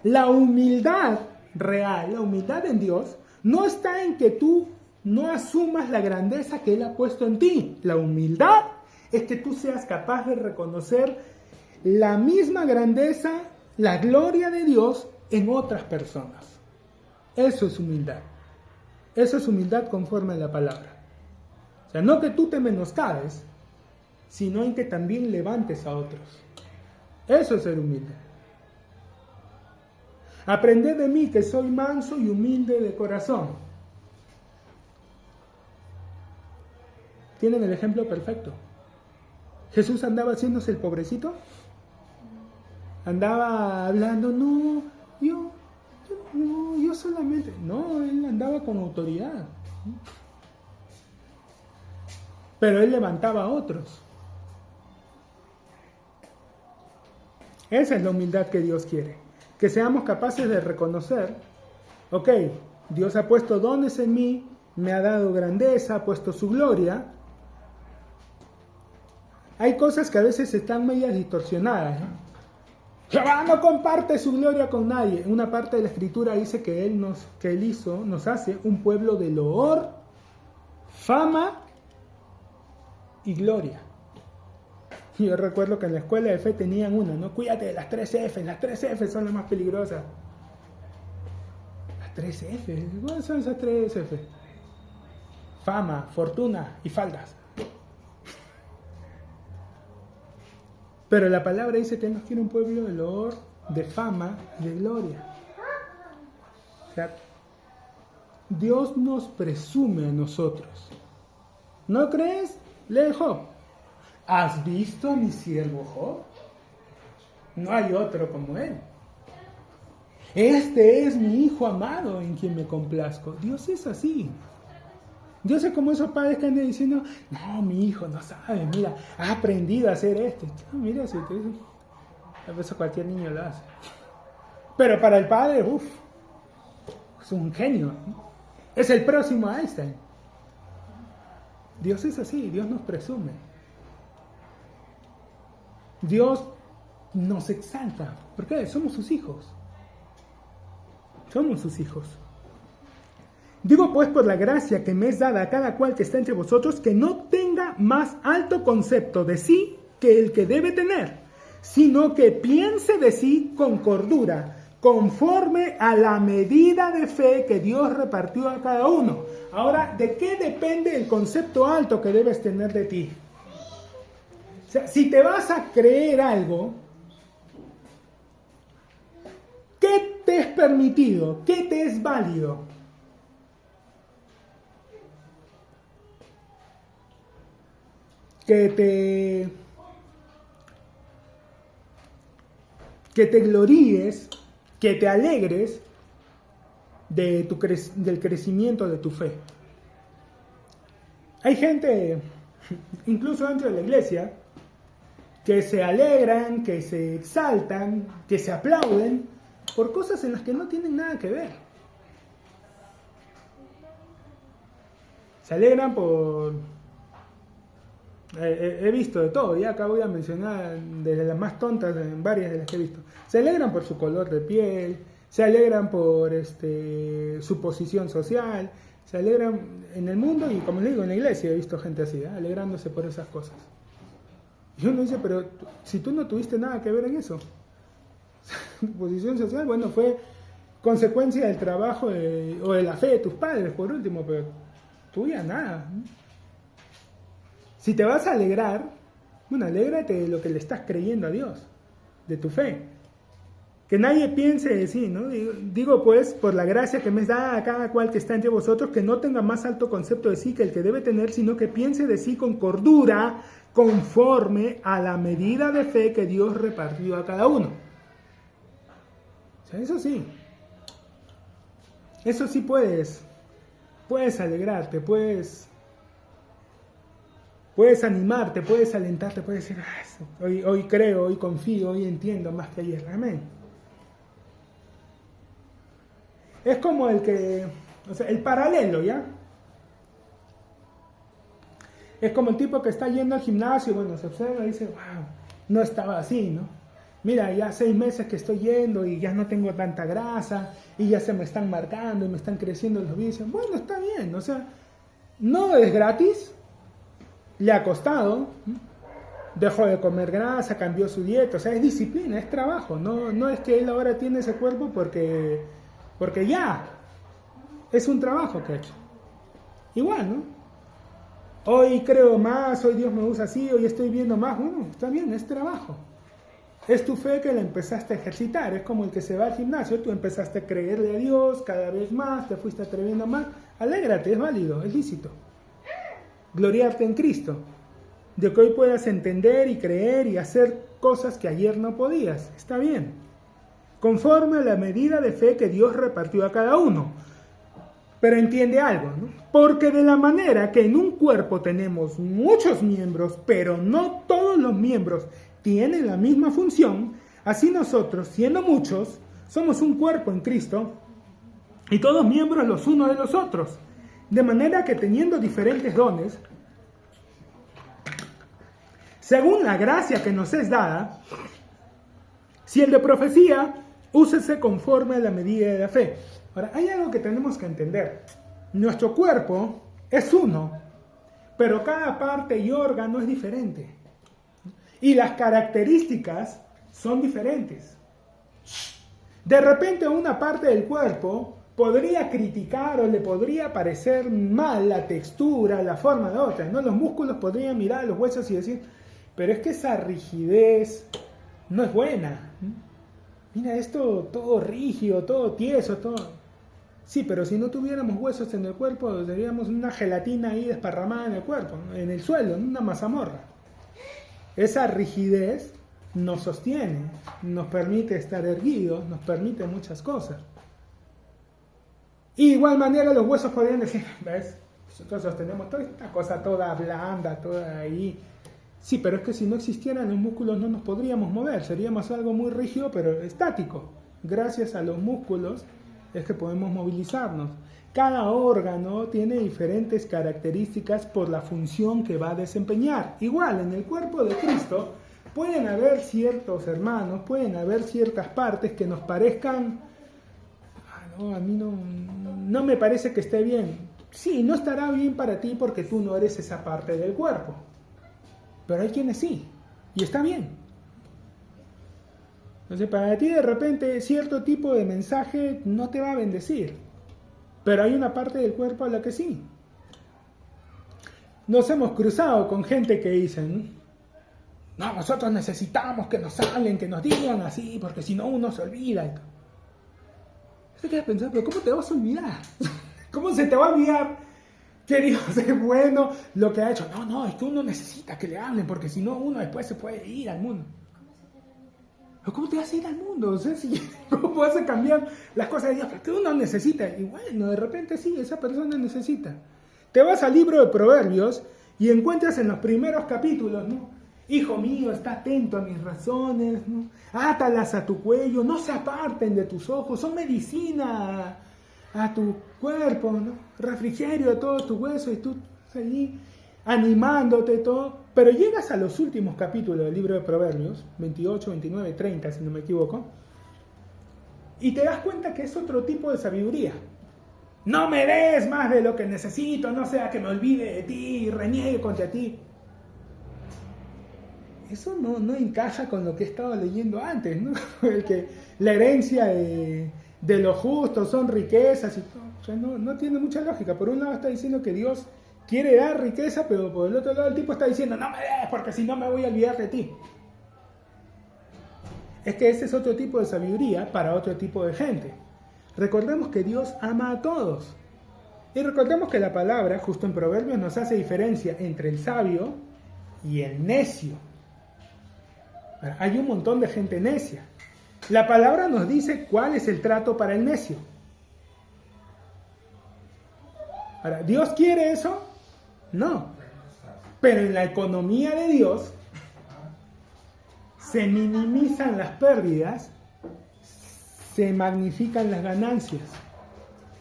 La humildad real, la humildad en Dios, no está en que tú no asumas la grandeza que Él ha puesto en ti. La humildad es que tú seas capaz de reconocer la misma grandeza, la gloria de Dios en otras personas. Eso es humildad. Eso es humildad conforme a la palabra. O sea, no que tú te menoscabes, sino en que también levantes a otros. Eso es ser humilde. Aprended de mí que soy manso y humilde de corazón. Tienen el ejemplo perfecto. Jesús andaba haciéndose el pobrecito. Andaba hablando, no, yo solamente. No, él andaba con autoridad. Pero él levantaba a otros. Esa es la humildad que Dios quiere. Que seamos capaces de reconocer, ok, Dios ha puesto dones en mí, me ha dado grandeza, ha puesto su gloria. Hay cosas que a veces están medias distorsionadas, ¿no? Jehová no comparte su gloria con nadie. En una parte de la escritura dice que nos hace un pueblo de loor, fama y gloria. Yo recuerdo que en la escuela de fe tenían una, ¿no? Cuídate de las 3 F, las 3 F son las más peligrosas. Las 3 F, ¿cuáles son esas 3 F? Fama, fortuna y faldas. Pero la palabra dice que nos quiere un pueblo de loor, de fama y de gloria. O sea, Dios nos presume a nosotros. ¿No crees? Lee Job. ¿Has visto a mi siervo Job? No hay otro como él. Este es mi hijo amado en quien me complazco. Dios es así. Dios es como esos padres que andan diciendo, no, mi hijo no sabe, mira, ha aprendido a hacer esto. No, mira, si te dicen, a veces cualquier niño lo hace. Pero para el padre, es un genio. Es el próximo Einstein. Dios es así, Dios nos presume. Dios nos exalta. ¿Por qué? Somos sus hijos. Somos sus hijos. Digo pues por la gracia que me es dada a cada cual que está entre vosotros, que no tenga más alto concepto de sí que el que debe tener, sino que piense de sí con cordura, conforme a la medida de fe que Dios repartió a cada uno. Ahora, ¿de qué depende el concepto alto que debes tener de ti? O sea, si te vas a creer algo, ¿qué te es permitido? ¿Qué te es válido? Que te gloríes, que te alegres del crecimiento de tu fe. Hay gente, incluso dentro de la iglesia, que se alegran, que se exaltan, que se aplauden por cosas en las que no tienen nada que ver. Se alegran por... He visto de todo, ya acá voy a mencionar de las más tontas, en varias de las que he visto. Se alegran por su color de piel, se alegran por su posición social, se alegran en el mundo y, como les digo, en la iglesia he visto gente así, alegrándose por esas cosas. Y uno dice, pero si tú no tuviste nada que ver en eso, tu posición social, bueno, fue consecuencia del trabajo o de la fe de tus padres, por último, pero tuya nada. Si te vas a alegrar, bueno, alégrate de lo que le estás creyendo a Dios, de tu fe. Que nadie piense de sí, ¿no? Digo pues, por la gracia que me da a cada cual que está entre vosotros, que no tenga más alto concepto de sí que el que debe tener, sino que piense de sí con cordura, conforme a la medida de fe que Dios repartió a cada uno. O sea, eso sí puedes alegrarte, puedes animarte, puedes alentarte, puedes decir, hoy creo, hoy confío, hoy entiendo más que ayer. Amén. Es como el paralelo, ¿ya? Es como el tipo que está yendo al gimnasio, bueno, se observa y dice, wow, no estaba así, ¿no? Mira, ya 6 meses que estoy yendo y ya no tengo tanta grasa y ya se me están marcando y me están creciendo los bíceps. Bueno, está bien, o sea, no es gratis, le ha costado, dejó de comer grasa, cambió su dieta, o sea, es disciplina, es trabajo, no es que él ahora tiene ese cuerpo porque ya, es un trabajo que ha hecho. Igual, ¿no? Hoy creo más, hoy Dios me usa así, hoy estoy viendo más, bueno, está bien, es trabajo. Es tu fe que la empezaste a ejercitar, es como el que se va al gimnasio, tú empezaste a creerle a Dios cada vez más, te fuiste atreviendo más, alégrate, es válido, es lícito. Gloriarte en Cristo, de que hoy puedas entender y creer y hacer cosas que ayer no podías, está bien. Conforme a la medida de fe que Dios repartió a cada uno. Pero entiende algo, ¿no? Porque de la manera que en un cuerpo tenemos muchos miembros, pero no todos los miembros tienen la misma función, así nosotros, siendo muchos, somos un cuerpo en Cristo y todos miembros los unos de los otros. De manera que teniendo diferentes dones, según la gracia que nos es dada, si el de profecía, úsese conforme a la medida de la fe. Ahora, hay algo que tenemos que entender. Nuestro cuerpo es uno, pero cada parte y órgano es diferente. Y las características son diferentes. De repente una parte del cuerpo podría criticar o le podría parecer mal la textura, la forma de otra, ¿no? Los músculos podrían mirar a los huesos y decir, pero es que esa rigidez no es buena. Mira esto todo rígido, todo tieso, todo... Sí, pero si no tuviéramos huesos en el cuerpo, tendríamos una gelatina ahí desparramada en el cuerpo, en el suelo, en una mazamorra. Esa rigidez nos sostiene, nos permite estar erguidos, nos permite muchas cosas. Y de igual manera los huesos podrían decir, ¿ves? Nosotros sostenemos toda esta cosa toda blanda, toda ahí. Sí, pero es que si no existieran los músculos no nos podríamos mover, seríamos algo muy rígido pero estático. Gracias a los músculos es que podemos movilizarnos. Cada órgano tiene diferentes características por la función que va a desempeñar. Igual, en el cuerpo de Cristo pueden haber ciertos hermanos, pueden haber ciertas partes que nos parezcan, no, a mí no me parece que esté bien. Sí, no estará bien para ti porque tú no eres esa parte del cuerpo. Pero hay quienes sí, y está bien. Entonces, para ti de repente cierto tipo de mensaje no te va a bendecir, pero hay una parte del cuerpo a la que sí. Nos hemos cruzado con gente que dicen, no, nosotros necesitamos que nos hablen, que nos digan así, porque si no uno se olvida. Te quedas pensando, pero ¿cómo te vas a olvidar? ¿Cómo se te va a olvidar que Dios es bueno, lo que ha hecho? No, es que uno necesita que le hablen, porque si no uno después se puede ir al mundo. ¿Cómo te vas a ir al mundo? O sea, ¿cómo vas a cambiar las cosas de Dios? Porque uno necesita, y bueno, de repente sí, esa persona necesita. Te vas al libro de Proverbios y encuentras en los primeros capítulos, ¿no? Hijo mío, está atento a mis razones, ¿no? Átalas a tu cuello, no se aparten de tus ojos, son medicina a tu cuerpo, ¿no? Refrigerio a todos tus huesos y tú allí animándote todo. Pero llegas a los últimos capítulos del libro de Proverbios, 28, 29, 30, si no me equivoco, y te das cuenta que es otro tipo de sabiduría. No me des más de lo que necesito, no sea que me olvide de ti y reniegue contra ti. Eso no encaja con lo que he estado leyendo antes, ¿no? El que la herencia de los justos son riquezas y todo. O sea, no tiene mucha lógica. Por un lado está diciendo que Dios quiere dar riqueza, pero por el otro lado el tipo está diciendo, no me des, porque si no me voy a olvidar de ti. Es que ese es otro tipo de sabiduría para otro tipo de gente. Recordemos que Dios ama a todos. Y recordemos que la palabra, justo en Proverbios, nos hace diferencia entre el sabio y el necio. Hay un montón de gente necia. La palabra nos dice cuál es el trato para el necio. Ahora, ¿Dios quiere eso? No. Pero en la economía de Dios se minimizan las pérdidas, se magnifican las ganancias.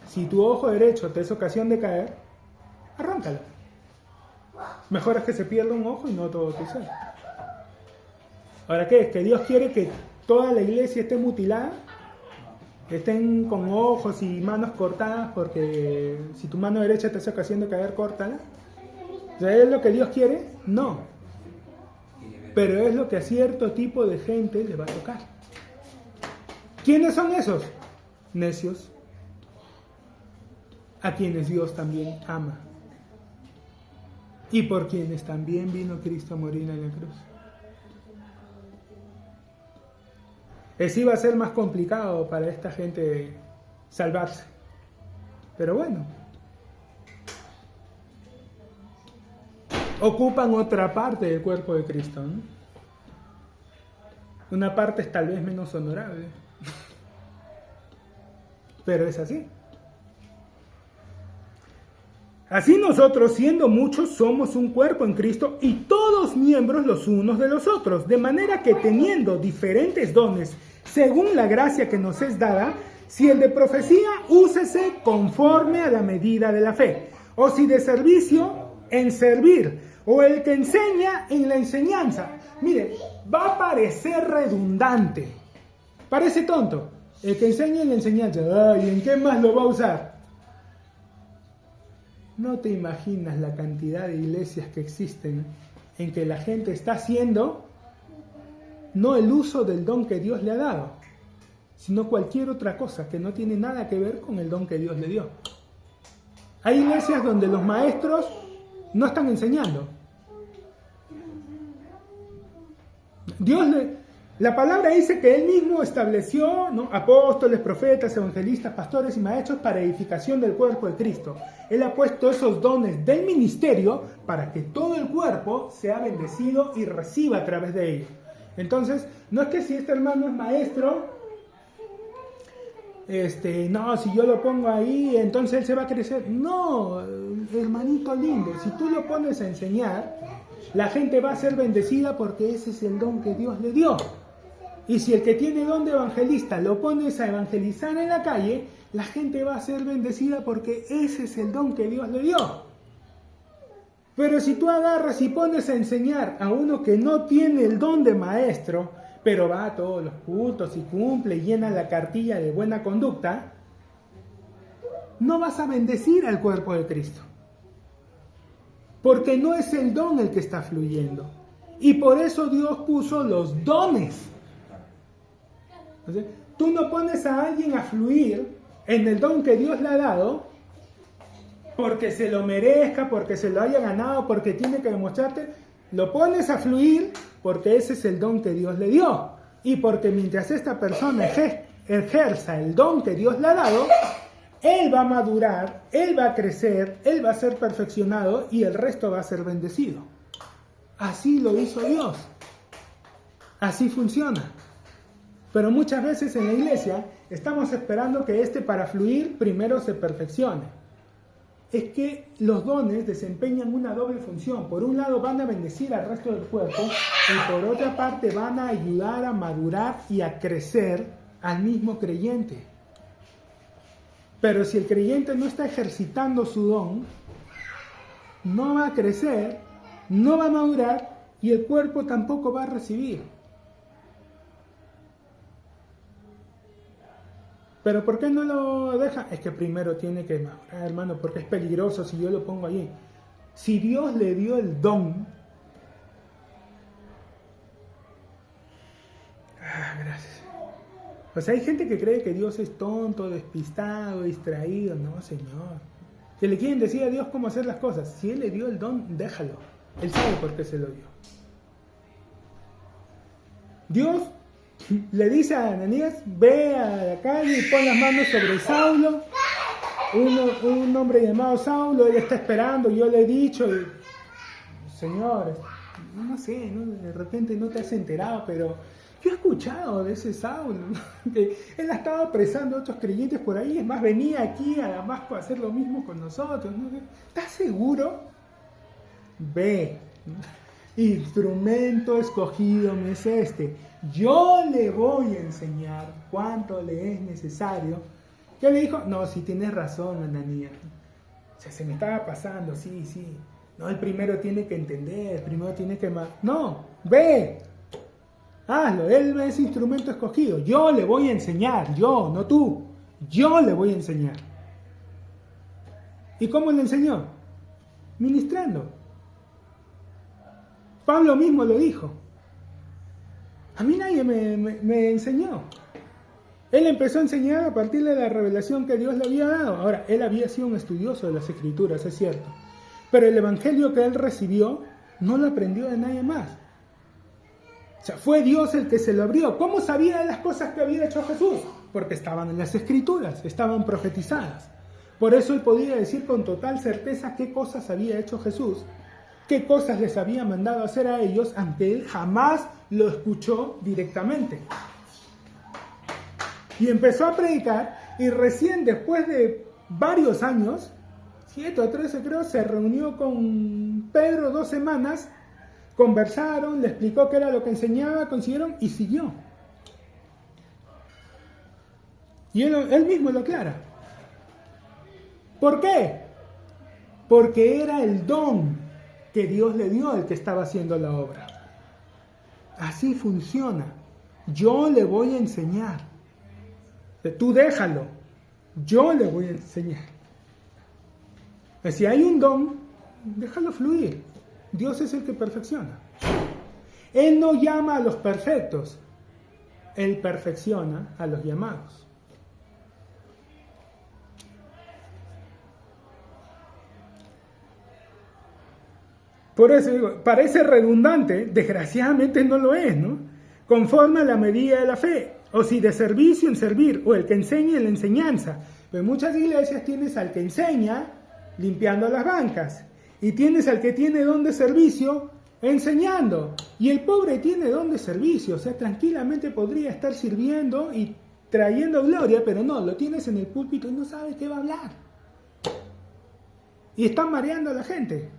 Si tu ojo derecho te es ocasión de caer, arráncalo. Mejor es que se pierda un ojo y no todo tu ser. Ahora, ¿qué es? ¿Que Dios quiere que toda la iglesia esté mutilada? Que estén con ojos y manos cortadas, porque si tu mano derecha te hace ocasión de caer, córtala. O sea, ¿es lo que Dios quiere? No. Pero es lo que a cierto tipo de gente le va a tocar. ¿Quiénes son esos? Necios. A quienes Dios también ama. Y por quienes también vino Cristo a morir en la cruz. Sí va a ser más complicado para esta gente salvarse. Pero bueno. Ocupan otra parte del cuerpo de Cristo, ¿no? Una parte es tal vez menos honorable. Pero es así. Así nosotros, siendo muchos, somos un cuerpo en Cristo y todos miembros los unos de los otros, de manera que teniendo diferentes dones, según la gracia que nos es dada, si el de profecía, úsese conforme a la medida de la fe, o si de servicio, en servir, o el que enseña, en la enseñanza. Mire, va a parecer redundante, parece tonto, el que enseña en la enseñanza, ¿y en qué más lo va a usar? No te imaginas la cantidad de iglesias que existen en que la gente está haciendo no el uso del don que Dios le ha dado, sino cualquier otra cosa que no tiene nada que ver con el don que Dios le dio. Hay iglesias donde los maestros no están enseñando. La palabra dice que Él mismo estableció, ¿no?, apóstoles, profetas, evangelistas, pastores y maestros para edificación del cuerpo de Cristo. Él ha puesto esos dones del ministerio para que todo el cuerpo sea bendecido y reciba a través de ellos. Entonces, no es que si este hermano es maestro, no, si yo lo pongo ahí, entonces él se va a crecer. No, hermanito lindo, si tú lo pones a enseñar, la gente va a ser bendecida porque ese es el don que Dios le dio. Y si el que tiene don de evangelista lo pones a evangelizar en la calle, la gente va a ser bendecida porque ese es el don que Dios le dio. Pero si tú agarras y pones a enseñar a uno que no tiene el don de maestro, pero va a todos los cultos y cumple y llena la cartilla de buena conducta, no vas a bendecir al cuerpo de Cristo. Porque no es el don el que está fluyendo. Y por eso Dios puso los dones. Entonces, tú no pones a alguien a fluir en el don que Dios le ha dado porque se lo merezca, porque se lo haya ganado, porque tiene que demostrarte. Lo pones a fluir porque ese es el don que Dios le dio. Y porque mientras esta persona ejerza el don que Dios le ha dado, él va a madurar, él va a crecer, él va a ser perfeccionado y el resto va a ser bendecido. Así lo hizo Dios. Así funciona. Pero muchas veces en la iglesia estamos esperando que para fluir primero se perfeccione. Es que los dones desempeñan una doble función. Por un lado van a bendecir al resto del cuerpo y por otra parte van a ayudar a madurar y a crecer al mismo creyente. Pero si el creyente no está ejercitando su don, no va a crecer, no va a madurar y el cuerpo tampoco va a recibir. ¿Pero por qué no lo deja? Es que primero tiene que madurar, hermano, porque es peligroso si yo lo pongo allí. Si Dios le dio el don, gracias. O sea, hay gente que cree que Dios es tonto, despistado, distraído. No, Señor. Que le quieren decir a Dios cómo hacer las cosas. Si Él le dio el don, déjalo. Él sabe por qué se lo dio. Dios le dice a Ananías, ve a la calle y pon las manos sobre Saulo. Un hombre llamado Saulo, él está esperando, yo le he dicho, Señor, no sé, ¿no? De repente no te has enterado, pero yo he escuchado de ese Saulo, ¿no? Que él ha estado apresando a otros creyentes por ahí, es más, venía aquí a Damasco a hacer lo mismo con nosotros, ¿no? ¿Estás seguro? Ve, instrumento escogido me es este, yo le voy a enseñar cuánto le es necesario. ¿Qué le dijo? No, sí tienes razón, Ananías. O sea, se me estaba pasando, sí. No, el primero tiene que entender, el primero tiene que... No, ve, hazlo, él es instrumento escogido. Yo le voy a enseñar, yo, no tú. Yo le voy a enseñar. ¿Y cómo le enseñó? Ministrando. Pablo mismo lo dijo. A mí nadie me enseñó. Él empezó a enseñar a partir de la revelación que Dios le había dado. Ahora, él había sido un estudioso de las Escrituras, es cierto. Pero el evangelio que él recibió no lo aprendió de nadie más. O sea, fue Dios el que se lo abrió. ¿Cómo sabía de las cosas que había hecho Jesús? Porque estaban en las Escrituras, estaban profetizadas. Por eso él podía decir con total certeza qué cosas había hecho Jesús, qué cosas les había mandado hacer a ellos, aunque él jamás lo escuchó directamente. Y empezó a predicar, y recién después de varios años, 7 o 13 creo, se reunió con Pedro 2 semanas, conversaron, le explicó qué era lo que enseñaba, consiguieron y siguió. Y él mismo lo aclara. ¿Por qué? Porque era el don que Dios le dio el que estaba haciendo la obra. Así funciona. Yo le voy a enseñar. Tú déjalo, yo le voy a enseñar. Si hay un don, déjalo fluir. Dios es el que perfecciona. Él no llama a los perfectos, Él perfecciona a los llamados. Por eso digo, parece redundante, desgraciadamente no lo es, ¿no? Conforme a la medida de la fe. O si de servicio en servir, o el que enseña en la enseñanza. Pero en muchas iglesias tienes al que enseña limpiando las bancas, y tienes al que tiene don de servicio enseñando, y el pobre tiene don de servicio, o sea, tranquilamente podría estar sirviendo y trayendo gloria, pero no, lo tienes en el púlpito y no sabe qué va a hablar. Y está mareando a la gente,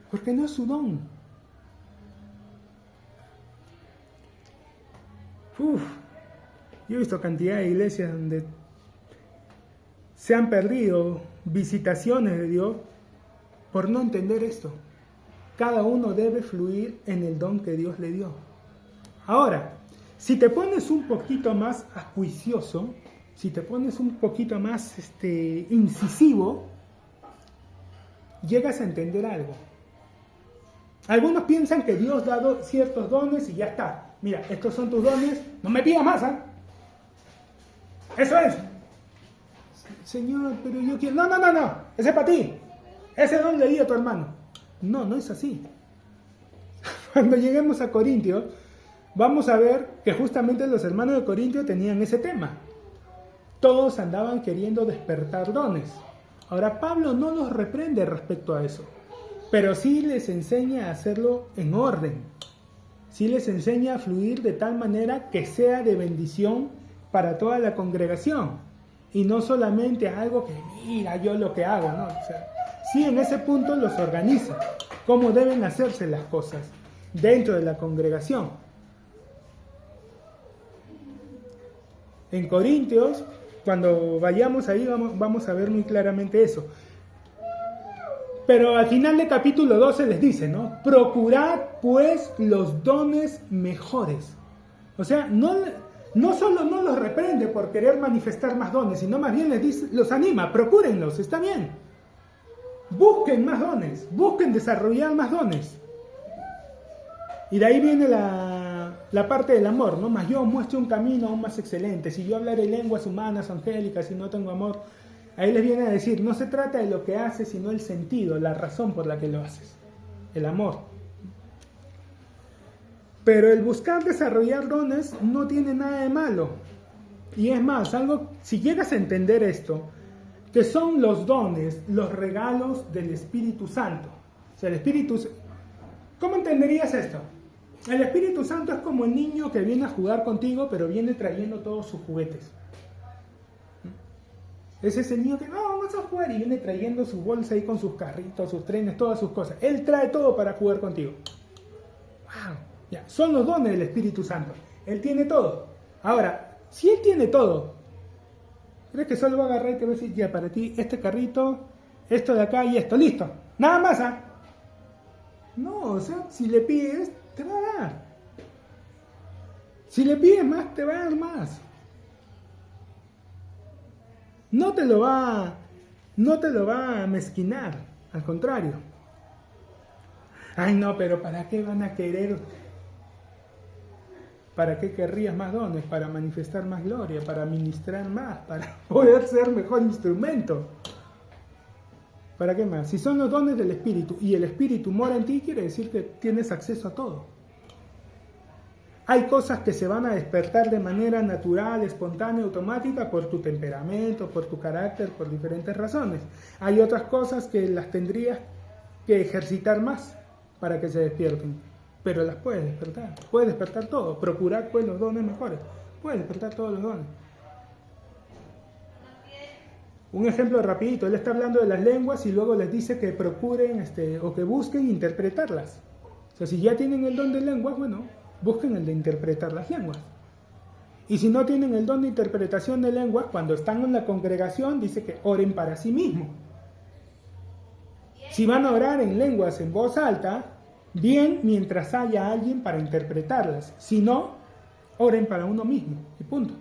porque no es su don. Yo he visto cantidad de iglesias donde se han perdido visitaciones de Dios por no entender esto. Cada uno debe fluir en el don que Dios le dio. Ahora, si te pones un poquito más acuicioso, si te pones un poquito más incisivo, llegas a entender algo. Algunos piensan que Dios ha dado ciertos dones y ya está. Mira, estos son tus dones, no me pidas más, ¿eh? Eso es. Señor, pero yo quiero... No, ese es para ti. Ese don le di a tu hermano. No es así. Cuando lleguemos a Corintios, vamos a ver que justamente los hermanos de Corintio tenían ese tema. Todos andaban queriendo despertar dones. Ahora, Pablo no los reprende respecto a eso, pero sí les enseña a hacerlo en orden. Sí les enseña a fluir de tal manera que sea de bendición para toda la congregación. Y no solamente algo que, mira, yo lo que hago, ¿no? O sea, sí, en ese punto los organiza, cómo deben hacerse las cosas dentro de la congregación. En Corintios, cuando vayamos ahí, vamos a ver muy claramente eso. Pero al final del capítulo 12 les dice, ¿no? Procurad pues los dones mejores. O sea, no solo no los reprende por querer manifestar más dones, sino más bien les dice, los anima, procúrenlos, está bien. Busquen más dones, busquen desarrollar más dones. Y de ahí viene la parte del amor, ¿no? Más yo muestro un camino aún más excelente. Si yo hablaré lenguas humanas, angélicas, y no tengo amor, Ahí les viene a decir, no se trata de lo que haces, sino el sentido, la razón por la que lo haces, el amor. Pero el buscar desarrollar dones no tiene nada de malo. Y es más, si llegas a entender esto, que son los dones, los regalos del Espíritu Santo. O sea, ¿cómo entenderías esto? El Espíritu Santo es como el niño que viene a jugar contigo, pero viene trayendo todos sus juguetes. Es ese niño que, no, vamos a jugar, y viene trayendo su bolsa ahí con sus carritos, sus trenes, todas sus cosas. Él trae todo para jugar contigo. ¡Wow! Ya, son los dones del Espíritu Santo. Él tiene todo. Ahora, si Él tiene todo, ¿crees que solo va a agarrar y te va a decir, ya, para ti, este carrito, esto de acá y esto, listo? Nada más, ¿ah? No, o sea, si le pides, te va a dar. Si le pides más, te va a dar más. No te lo va a mezquinar, al contrario. Ay, no, pero ¿para qué van a querer? ¿Para qué querrías más dones? Para manifestar más gloria, para ministrar más, para poder ser mejor instrumento. ¿Para qué más? Si son los dones del Espíritu y el Espíritu mora en ti, quiere decir que tienes acceso a todo. Hay cosas que se van a despertar de manera natural, espontánea, automática por tu temperamento, por tu carácter, por diferentes razones. Hay otras cosas que las tendrías que ejercitar más para que se despierten, pero las puedes despertar. Puedes despertar todo, procurar pues los dones mejores. Puedes despertar todos los dones. Un ejemplo rapidito, él está hablando de las lenguas y luego les dice que procuren o que busquen interpretarlas. O sea, si ya tienen el don de lenguas, bueno, busquen el de interpretar las lenguas. Y si no tienen el don de interpretación de lenguas, cuando están en la congregación, dice que oren para sí mismos. Si van a orar en lenguas en voz alta, bien mientras haya alguien para interpretarlas. Si no, oren para uno mismo y punto.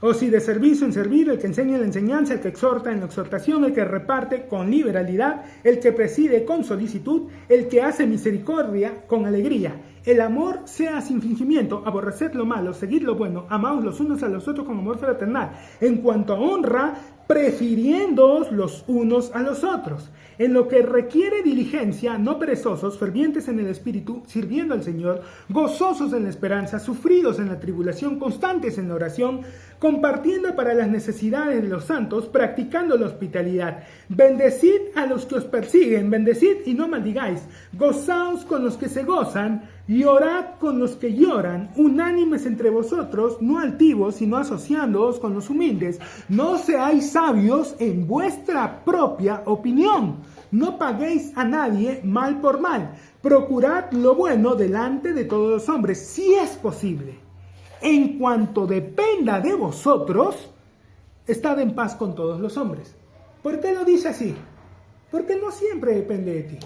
O si de servicio en servir, el que enseña en la enseñanza, el que exhorta en la exhortación, el que reparte con liberalidad, el que preside con solicitud, el que hace misericordia con alegría. El amor sea sin fingimiento, aborreced lo malo, seguid lo bueno, amaos los unos a los otros con amor fraternal. En cuanto a honra, prefiriéndoos los unos a los otros. En lo que requiere diligencia, no perezosos, fervientes en el espíritu, sirviendo al Señor, gozosos en la esperanza, sufridos en la tribulación, constantes en la oración, compartiendo para las necesidades de los santos, practicando la hospitalidad. Bendecid a los que os persiguen, bendecid y no maldigáis. Gozaos con los que se gozan, y orad con los que lloran, unánimes entre vosotros, no altivos, sino asociándoos con los humildes. No seáis sabios en vuestra propia opinión. No paguéis a nadie mal por mal. Procurad lo bueno delante de todos los hombres, si es posible. En cuanto dependa de vosotros, estad en paz con todos los hombres. ¿Por qué lo dice así? Porque no siempre depende de ti.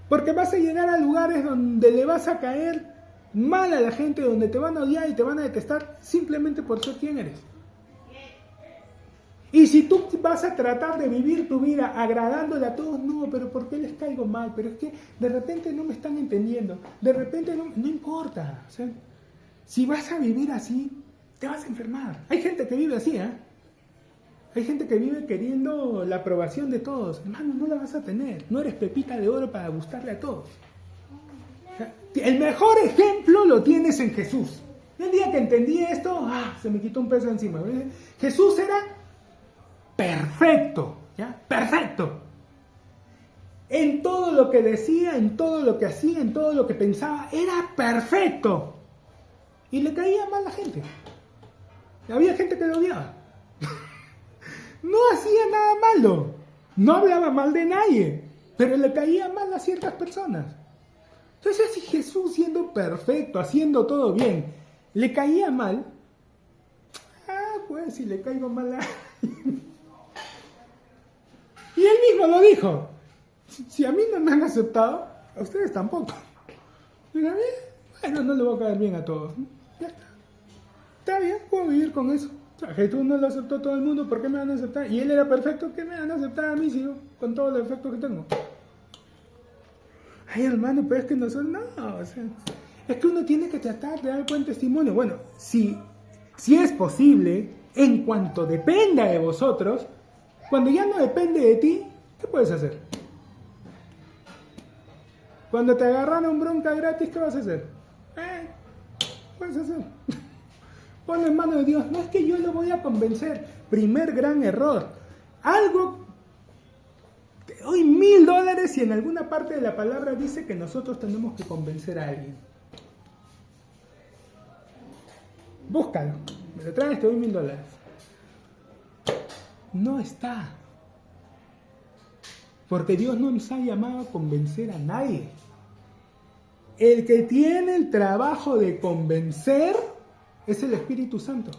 Porque vas a llegar a lugares donde le vas a caer mal a la gente, donde te van a odiar y te van a detestar simplemente por ser quien eres. Y si tú vas a tratar de vivir tu vida agradándole a todos, no, pero ¿por qué les caigo mal? Pero es que de repente no me están entendiendo, de repente no importa. O sea, si vas a vivir así, te vas a enfermar. Hay gente que vive así, ¿eh? Hay gente que vive queriendo la aprobación de todos. Hermano, no la vas a tener. No eres pepita de oro para gustarle a todos. O sea, el mejor ejemplo lo tienes en Jesús. El día que entendí esto, se me quitó un peso encima. Jesús era perfecto, ¿ya? Perfecto. En todo lo que decía, en todo lo que hacía, en todo lo que pensaba, era perfecto. Y le caía mal a la gente. Había gente que lo odiaba. No hacía nada malo, no hablaba mal de nadie, pero le caía mal a ciertas personas. Entonces, si Jesús, siendo perfecto, haciendo todo bien, le caía mal, pues si le caigo mal a alguien. Y él mismo lo dijo: si a mí no me han aceptado, a ustedes tampoco. Y a mí, bueno, no le voy a caer bien a todos. Ya está. Está bien, puedo vivir con eso. O sea, Jesús no lo aceptó a todo el mundo, ¿por qué me van a aceptar? Y él era perfecto, ¿qué me van a aceptar a mí si yo, con todos los defectos que tengo? Ay, hermano, pero es que nosotros no, o sea, Es que uno tiene que tratar de dar buen testimonio. Bueno, si es posible, en cuanto dependa de vosotros, cuando ya no depende de ti, ¿qué puedes hacer? Cuando te agarraron bronca gratis, ¿qué vas a hacer? ¿Qué vas a hacer? Ponlo en manos de Dios. No es que yo lo voy a convencer. Primer gran error. Algo, te doy $1,000 y en alguna parte de la palabra dice que nosotros tenemos que convencer a alguien. Búscalo. Me lo traes, te doy $1,000. No está. Porque Dios no nos ha llamado a convencer a nadie. El que tiene el trabajo de convencer es el Espíritu Santo.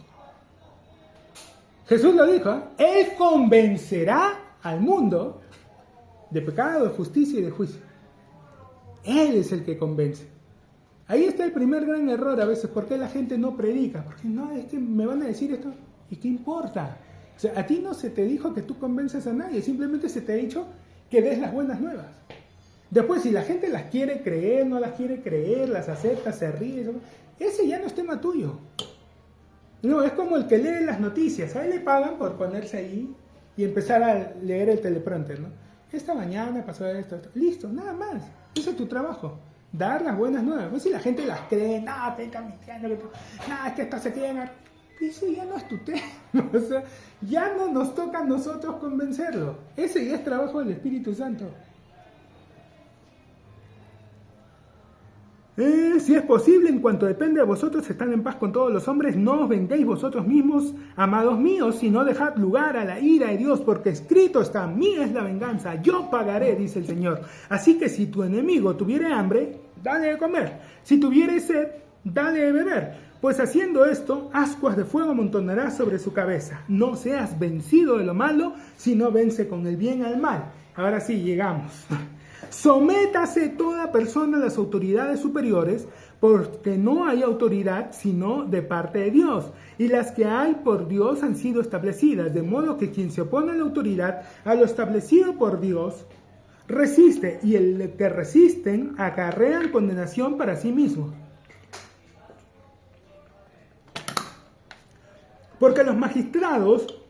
Jesús lo dijo, ¿eh? Él convencerá al mundo de pecado, de justicia y de juicio. Él es el que convence. Ahí está el primer gran error a veces. ¿Por qué la gente no predica? Porque no, es que me van a decir esto. ¿Y qué importa? O sea, a ti no se te dijo que tú convences a nadie. Simplemente se te ha dicho que des las buenas nuevas. Después, si la gente las quiere creer, no las quiere creer, las acepta, se ríe, ese ya no es tema tuyo. No, es como el que lee las noticias. A él le pagan por ponerse ahí y empezar a leer el teleprompter, ¿no? Esta mañana pasó esto. Listo, nada más. Ese es tu trabajo. Dar las buenas nuevas. Pues si la gente las cree, no, te están mintiendo, es que esto se quieren. Ese ya no es tu tema. O sea, ya no nos toca a nosotros convencerlo. Ese ya es trabajo del Espíritu Santo. Si es posible, en cuanto depende de vosotros, están en paz con todos los hombres, no os venguéis vosotros mismos, amados míos, sino dejad lugar a la ira de Dios, porque escrito está, mía es la venganza, yo pagaré, dice el Señor. Así que si tu enemigo tuviere hambre, dale de comer, si tuviere sed, dale de beber, pues haciendo esto, ascuas de fuego amontonarás sobre su cabeza. No seas vencido de lo malo, sino vence con el bien al mal. Ahora sí, llegamos. Sométase toda persona a las autoridades superiores, porque no hay autoridad sino de parte de Dios, y las que hay por Dios han sido establecidas, de modo que quien se opone a la autoridad, a lo establecido por Dios, resiste, y el que resisten acarrean condenación para sí mismo. Porque los magistrados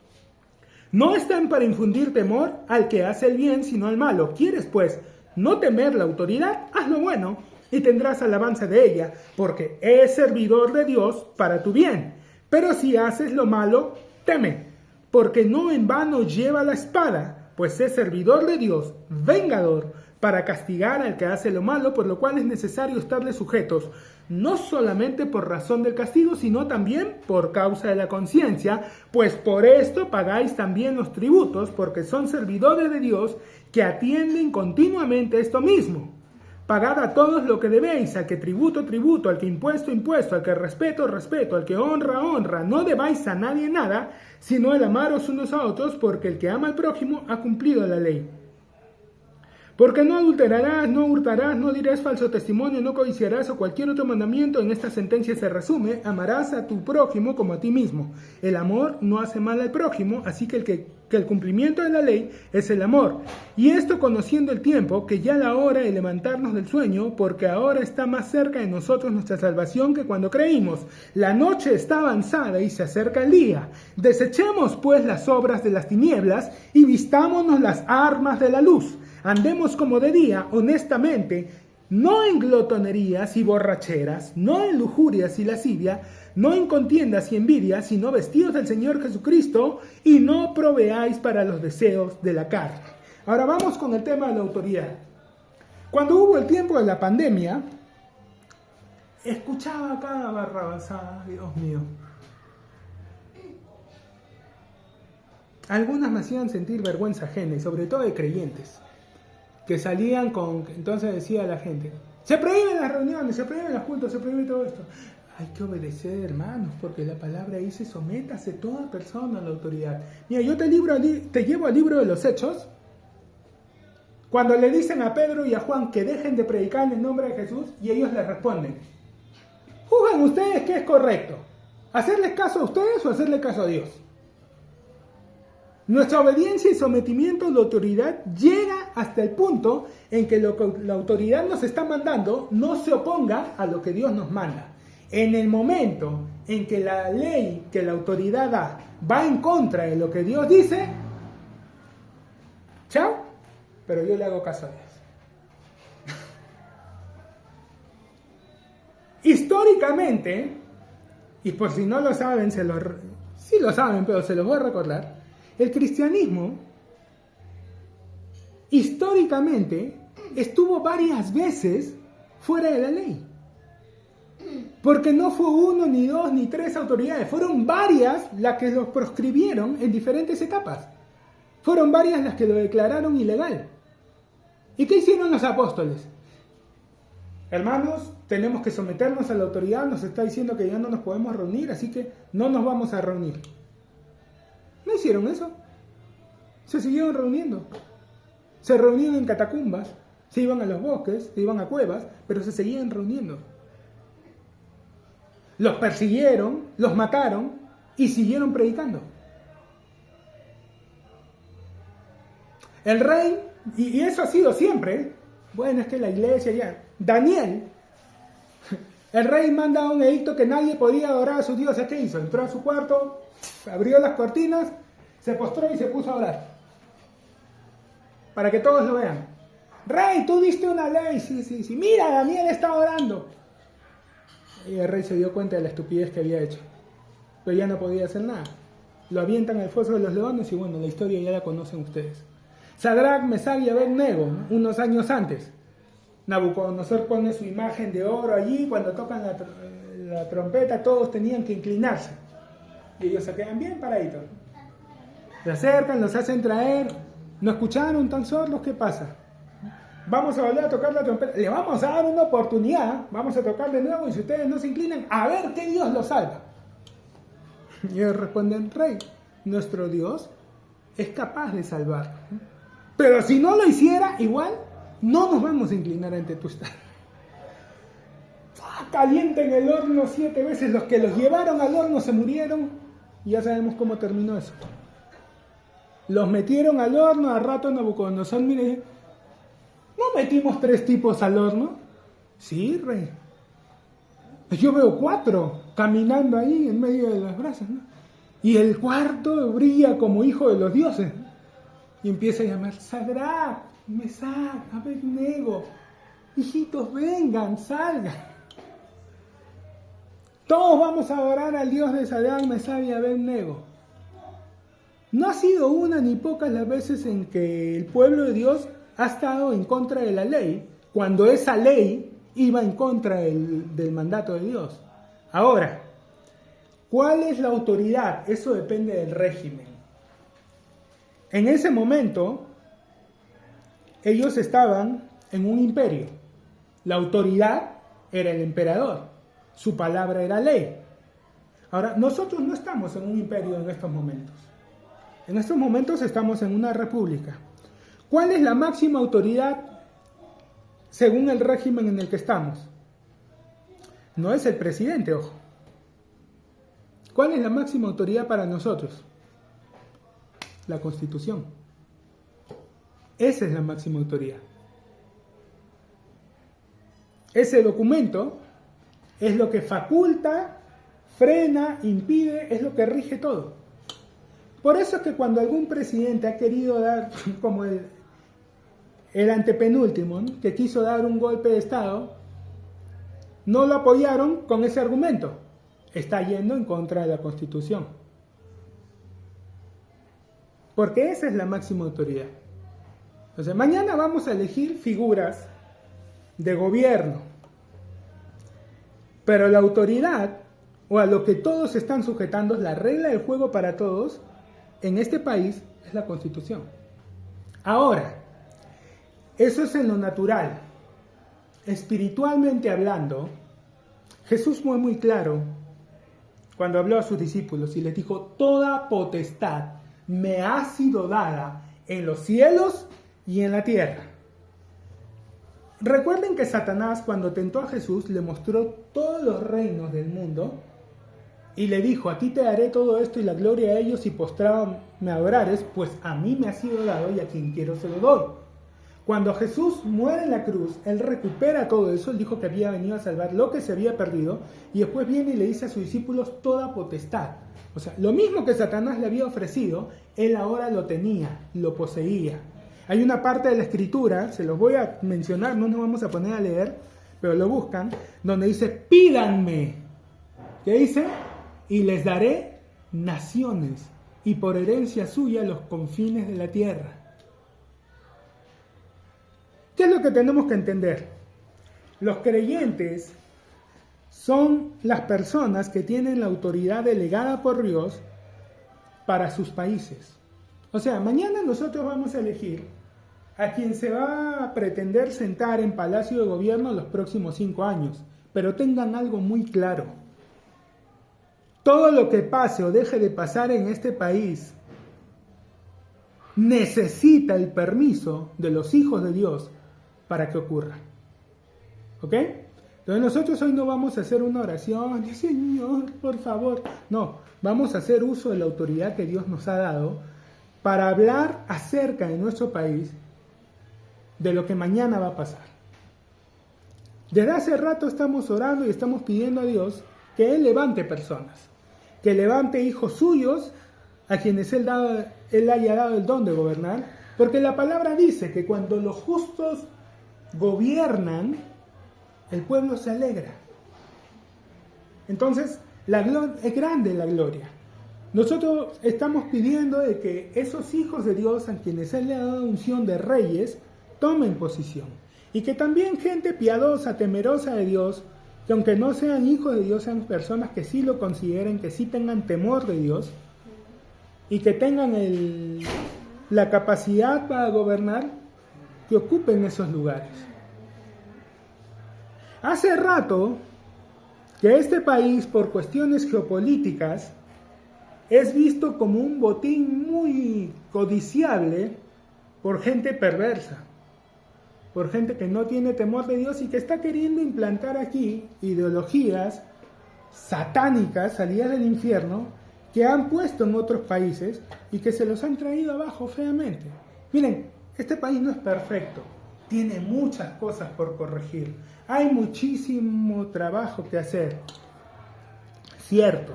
no están para infundir temor al que hace el bien, sino al malo. ¿Quieres, pues, no temer la autoridad? Haz lo bueno y tendrás alabanza de ella, porque es servidor de Dios para tu bien. Pero si haces lo malo, teme, porque no en vano lleva la espada, pues es servidor de Dios, vengador, para castigar al que hace lo malo, por lo cual es necesario estarle sujetos, no solamente por razón del castigo, sino también por causa de la conciencia, pues por esto pagáis también los tributos, porque son servidores de Dios que atienden continuamente esto mismo. Pagad a todos lo que debéis, al que tributo, tributo, al que impuesto, impuesto, al que respeto, respeto, al que honra, honra. No debáis a nadie nada, sino el amaros unos a otros, porque el que ama al prójimo ha cumplido la ley. Porque no adulterarás, no hurtarás, no dirás falso testimonio, no codiciarás o cualquier otro mandamiento. En esta sentencia se resume: amarás a tu prójimo como a ti mismo. El amor no hace mal al prójimo, así que el cumplimiento de la ley es el amor. Y esto conociendo el tiempo, que ya la hora de levantarnos del sueño, porque ahora está más cerca de nosotros nuestra salvación que cuando creímos. La noche está avanzada y se acerca el día. Desechemos pues las obras de las tinieblas y vistámonos las armas de la luz. Andemos como de día, honestamente, no en glotonerías y borracheras, no en lujurias y lascivia, no en contiendas y envidias, sino vestidos del Señor Jesucristo, y no proveáis para los deseos de la carne. Ahora vamos con el tema de la autoridad. Cuando hubo el tiempo de la pandemia, escuchaba cada barrabasada, Dios mío. Algunas me hacían sentir vergüenza ajena, y sobre todo de creyentes, que salían con, entonces decía la gente, se prohíben las reuniones, se prohíben los cultos, se prohíbe todo esto. Hay que obedecer, hermanos, porque la palabra dice: sométase toda persona a la autoridad. Mira, yo te llevo al libro de los Hechos, cuando le dicen a Pedro y a Juan que dejen de predicar en el nombre de Jesús, y ellos les responden: juzgan ustedes qué es correcto, ¿hacerles caso a ustedes o hacerle caso a Dios? Nuestra obediencia y sometimiento a la autoridad llega hasta el punto en que lo que la autoridad nos está mandando no se oponga a lo que Dios nos manda. En el momento en que la ley que la autoridad da va en contra de lo que Dios dice, chao, pero yo le hago caso a Dios. Históricamente, y por si no lo saben, sí lo saben, pero se los voy a recordar, el cristianismo históricamente estuvo varias veces fuera de la ley. Porque no fue uno, ni dos, ni tres autoridades, fueron varias las que lo proscribieron en diferentes etapas. Fueron varias las que lo declararon ilegal. ¿Y qué hicieron los apóstoles? Hermanos, tenemos que someternos a la autoridad, nos está diciendo que ya no nos podemos reunir, así que no nos vamos a reunir. No hicieron eso. Se siguieron reuniendo. Se reunían en catacumbas, se iban a los bosques, se iban a cuevas, pero se seguían reuniendo. Los persiguieron, los mataron y siguieron predicando. El rey, y eso ha sido siempre, bueno, es que la iglesia ya, Daniel, el rey manda a un edicto que nadie podía adorar a sus dioses. ¿Qué hizo? Entró a su cuarto, abrió las cortinas, se postró y se puso a orar. Para que todos lo vean. Rey, tú diste una ley, sí, mira, Daniel está orando. Y el rey se dio cuenta de la estupidez que había hecho. Pero ya no podía hacer nada. Lo avientan al foso de los leones y bueno, la historia ya la conocen ustedes. Sadrach, Mesach y Abed-Nego, unos años antes. Nabucodonosor pone su imagen de oro allí, cuando tocan la trompeta todos tenían que inclinarse. Y ellos se quedan bien paraditos. Se acercan, los hacen traer. ¿No escucharon tan sordos? ¿Qué pasa? Vamos a volver a tocar la trompeta. Le vamos a dar una oportunidad. Vamos a tocar de nuevo y si ustedes no se inclinan, a ver qué Dios los salva. Y ellos responden, Rey, nuestro Dios es capaz de salvar. Pero si no lo hiciera, igual no nos vamos a inclinar ante tu estado. Calienten el horno 7 veces. Los que los llevaron al horno se murieron. Y ya sabemos cómo terminó eso. Los metieron al horno, a rato Nabucodonosor, mire, ¿no metimos 3 tipos al horno? Sí, rey. Yo veo 4 caminando ahí en medio de las brasas, ¿no? Y el cuarto brilla como hijo de los dioses. Y empieza a llamar, Sadrach, Mesach, Abed-Nego, hijitos, vengan, salgan. Todos vamos a adorar al Dios de Sadrach, Mesach y Abed-Nego. No ha sido una ni pocas las veces en que el pueblo de Dios ha estado en contra de la ley, cuando esa ley iba en contra del mandato de Dios. Ahora, ¿cuál es la autoridad? Eso depende del régimen. En ese momento, ellos estaban en un imperio. La autoridad era el emperador. Su palabra era ley. Ahora, nosotros no estamos en un imperio en estos momentos. En estos momentos estamos en una república. ¿Cuál es la máxima autoridad según el régimen en el que estamos? No es el presidente, ojo. ¿Cuál es la máxima autoridad para nosotros? La Constitución. Esa es la máxima autoridad. Ese documento es lo que faculta, frena, impide, es lo que rige todo. Por eso es que cuando algún presidente ha querido dar, como el antepenúltimo, ¿no?, que quiso dar un golpe de Estado, no lo apoyaron con ese argumento. Está yendo en contra de la Constitución. Porque esa es la máxima autoridad. Entonces, mañana vamos a elegir figuras de gobierno. Pero la autoridad, o a lo que todos se están sujetando, la regla del juego para todos, en este país, es la Constitución. Ahora, eso es en lo natural. Espiritualmente hablando, Jesús fue muy claro cuando habló a sus discípulos y les dijo, toda potestad me ha sido dada en los cielos y en la tierra. Recuerden que Satanás, cuando tentó a Jesús, le mostró todos los reinos del mundo y le dijo, a ti te daré todo esto y la gloria a ellos, y postrado me adorares, pues a mí me ha sido dado y a quien quiero se lo doy. Cuando Jesús muere en la cruz, Él recupera todo eso, Él dijo que había venido a salvar lo que se había perdido, y después viene y le dice a sus discípulos toda potestad. O sea, lo mismo que Satanás le había ofrecido, Él ahora lo tenía, lo poseía. Hay una parte de la Escritura, se los voy a mencionar, no nos vamos a poner a leer, pero lo buscan, donde dice, pídanme. ¿Qué dice? Y les daré naciones, y por herencia suya los confines de la tierra. ¿Qué es lo que tenemos que entender? Los creyentes son las personas que tienen la autoridad delegada por Dios para sus países. O sea, mañana nosotros vamos a elegir a quien se va a pretender sentar en Palacio de Gobierno los próximos 5 años. Pero tengan algo muy claro. Todo lo que pase o deje de pasar en este país necesita el permiso de los hijos de Dios para que ocurra. ¿Ok? Entonces nosotros hoy no vamos a hacer una oración, Señor, por favor. No, vamos a hacer uso de la autoridad que Dios nos ha dado para hablar acerca de nuestro país, de lo que mañana va a pasar. Desde hace rato estamos orando y estamos pidiendo a Dios que Él levante personas, que levante hijos suyos a quienes Él haya dado el don de gobernar, porque la palabra dice que cuando los justos gobiernan, el pueblo se alegra. Entonces, es grande la gloria. Nosotros estamos pidiendo de que esos hijos de Dios, a quienes Él le ha dado unción de reyes, tomen posición. Y que también gente piadosa, temerosa de Dios, que aunque no sean hijos de Dios, sean personas que sí lo consideren, que sí tengan temor de Dios, y que tengan la capacidad para gobernar, que ocupen esos lugares. Hace rato que este país, por cuestiones geopolíticas, es visto como un botín muy codiciable por gente perversa, por gente que no tiene temor de Dios y que está queriendo implantar aquí ideologías satánicas, salidas del infierno, que han puesto en otros países y que se los han traído abajo feamente. Miren, este país no es perfecto, tiene muchas cosas por corregir, hay muchísimo trabajo que hacer, cierto,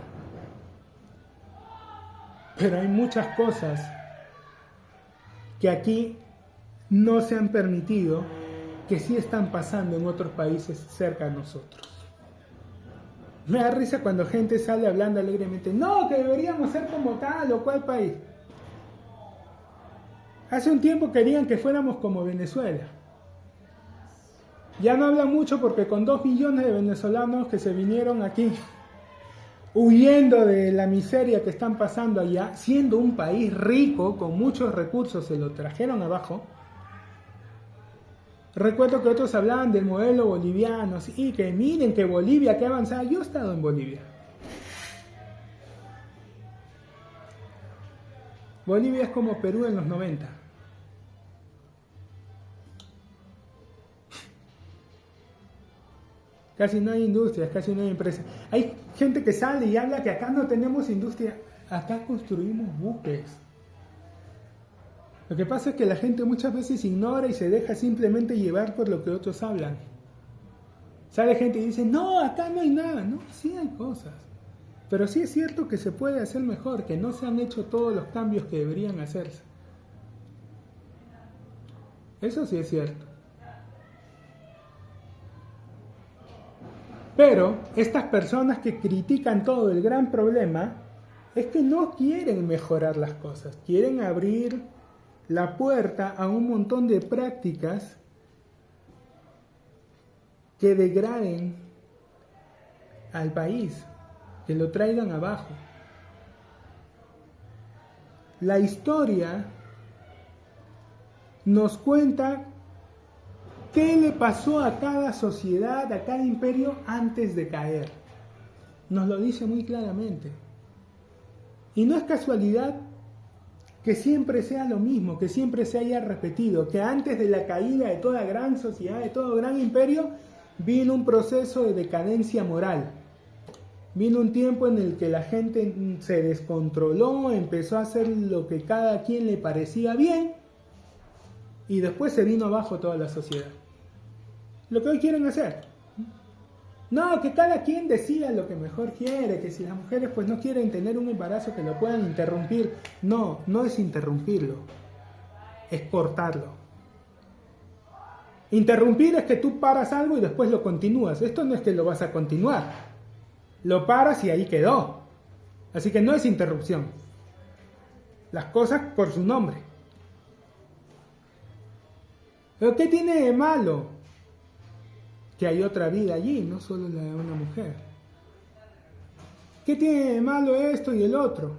pero hay muchas cosas que aquí no se han permitido, que sí están pasando en otros países cerca de nosotros. Me da risa cuando gente sale hablando alegremente, no, que deberíamos ser como tal o cual país. Hace un tiempo querían que fuéramos como Venezuela. Ya no hablan mucho porque con 2 millones de venezolanos que se vinieron aquí, huyendo de la miseria que están pasando allá, siendo un país rico, con muchos recursos, se lo trajeron abajo. Recuerdo que otros hablaban del modelo boliviano, y que miren que Bolivia, que avanzada. Yo he estado en Bolivia. Bolivia es como Perú en los 90. Casi no hay industrias, casi no hay empresas. Hay gente que sale y habla que acá no tenemos industria. Acá construimos buques. Lo que pasa es que la gente muchas veces ignora y se deja simplemente llevar por lo que otros hablan. Sale gente y dice, no, acá no hay nada. No, sí hay cosas. Pero sí es cierto que se puede hacer mejor, que no se han hecho todos los cambios que deberían hacerse. Eso sí es cierto. Pero estas personas que critican todo, el gran problema es que no quieren mejorar las cosas, quieren abrir la puerta a un montón de prácticas que degraden al país, que lo traigan abajo. La historia nos cuenta qué le pasó a cada sociedad, a cada imperio antes de caer. Nos lo dice muy claramente. Y no es casualidad que siempre sea lo mismo, que siempre se haya repetido, que antes de la caída de toda gran sociedad, de todo gran imperio, vino un proceso de decadencia moral. Vino un tiempo en el que la gente se descontroló, empezó a hacer lo que cada quien le parecía bien, y después se vino abajo toda la sociedad. Lo que hoy quieren hacer. No, que cada quien decida lo que mejor quiere, que si las mujeres pues no quieren tener un embarazo que lo puedan interrumpir. No, no es interrumpirlo, es cortarlo. Interrumpir es que tú paras algo y después lo continúas. Esto no es que lo vas a continuar. Lo paras y ahí quedó. Así que no es interrupción. Las cosas por su nombre. ¿Pero qué tiene de malo? Que hay otra vida allí, no solo la de una mujer. ¿Qué tiene de malo esto y el otro?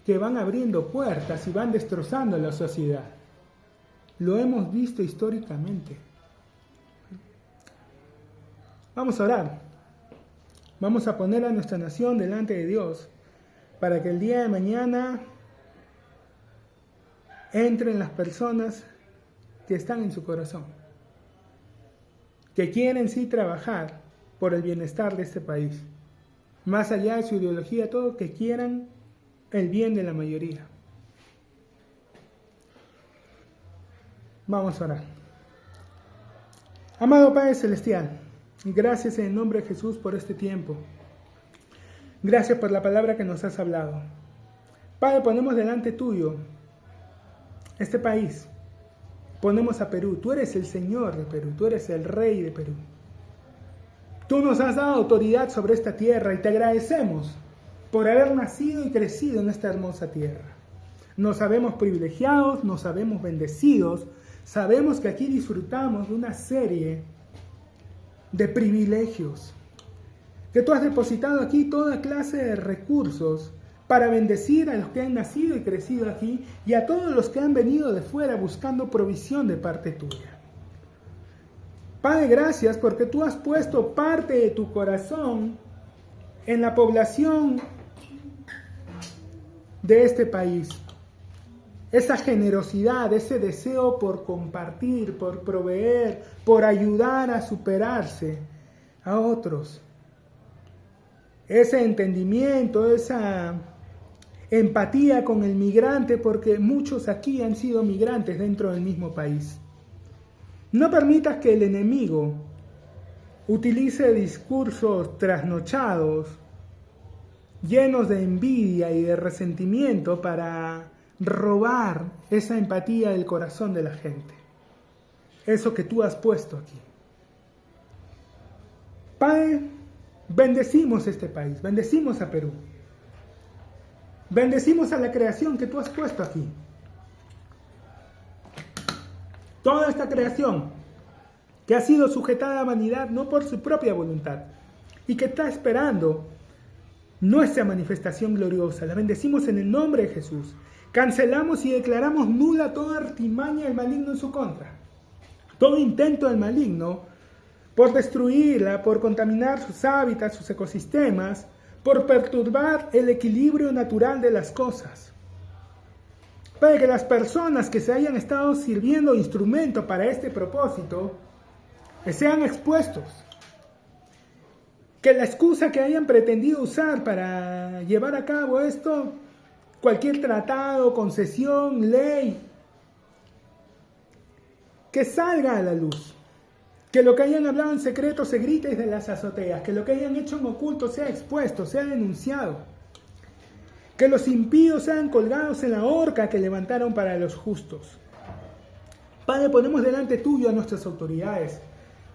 Que van abriendo puertas y van destrozando la sociedad. Lo hemos visto históricamente. Vamos a orar. Vamos a poner a nuestra nación delante de Dios para que el día de mañana entren las personas que están en su corazón, que quieren sí trabajar por el bienestar de este país, más allá de su ideología, todo, que quieran el bien de la mayoría. Vamos a orar. Amado Padre Celestial, gracias en el nombre de Jesús por este tiempo. Gracias por la palabra que nos has hablado. Padre, ponemos delante tuyo este país. Ponemos a Perú. Tú eres el Señor de Perú. Tú eres el Rey de Perú. Tú nos has dado autoridad sobre esta tierra y te agradecemos por haber nacido y crecido en esta hermosa tierra. Nos sabemos privilegiados, nos sabemos bendecidos. Sabemos que aquí disfrutamos de una serie de privilegios. Que tú has depositado aquí toda clase de recursos para bendecir a los que han nacido y crecido aquí y a todos los que han venido de fuera buscando provisión de parte tuya. Padre, gracias porque tú has puesto parte de tu corazón en la población de este país. Esa generosidad, ese deseo por compartir, por proveer, por ayudar a superarse a otros. Ese entendimiento, esa empatía con el migrante, porque muchos aquí han sido migrantes dentro del mismo país. No permitas que el enemigo utilice discursos trasnochados, llenos de envidia y de resentimiento para robar esa empatía del corazón de la gente. Eso que tú has puesto aquí. Padre, bendecimos este país, bendecimos a Perú. Bendecimos a la creación que tú has puesto aquí. Toda esta creación que ha sido sujetada a vanidad no por su propia voluntad y que está esperando nuestra manifestación gloriosa. La bendecimos en el nombre de Jesús. Cancelamos y declaramos nula toda artimaña del maligno en su contra. Todo intento del maligno por destruirla, por contaminar sus hábitats, sus ecosistemas, por perturbar el equilibrio natural de las cosas. Para que las personas que se hayan estado sirviendo de instrumento para este propósito sean expuestos. Que la excusa que hayan pretendido usar para llevar a cabo esto, cualquier tratado, concesión, ley, que salga a la luz. Que lo que hayan hablado en secreto se grite desde las azoteas. Que lo que hayan hecho en oculto sea expuesto, sea denunciado. Que los impíos sean colgados en la horca que levantaron para los justos. Padre, ponemos delante tuyo a nuestras autoridades.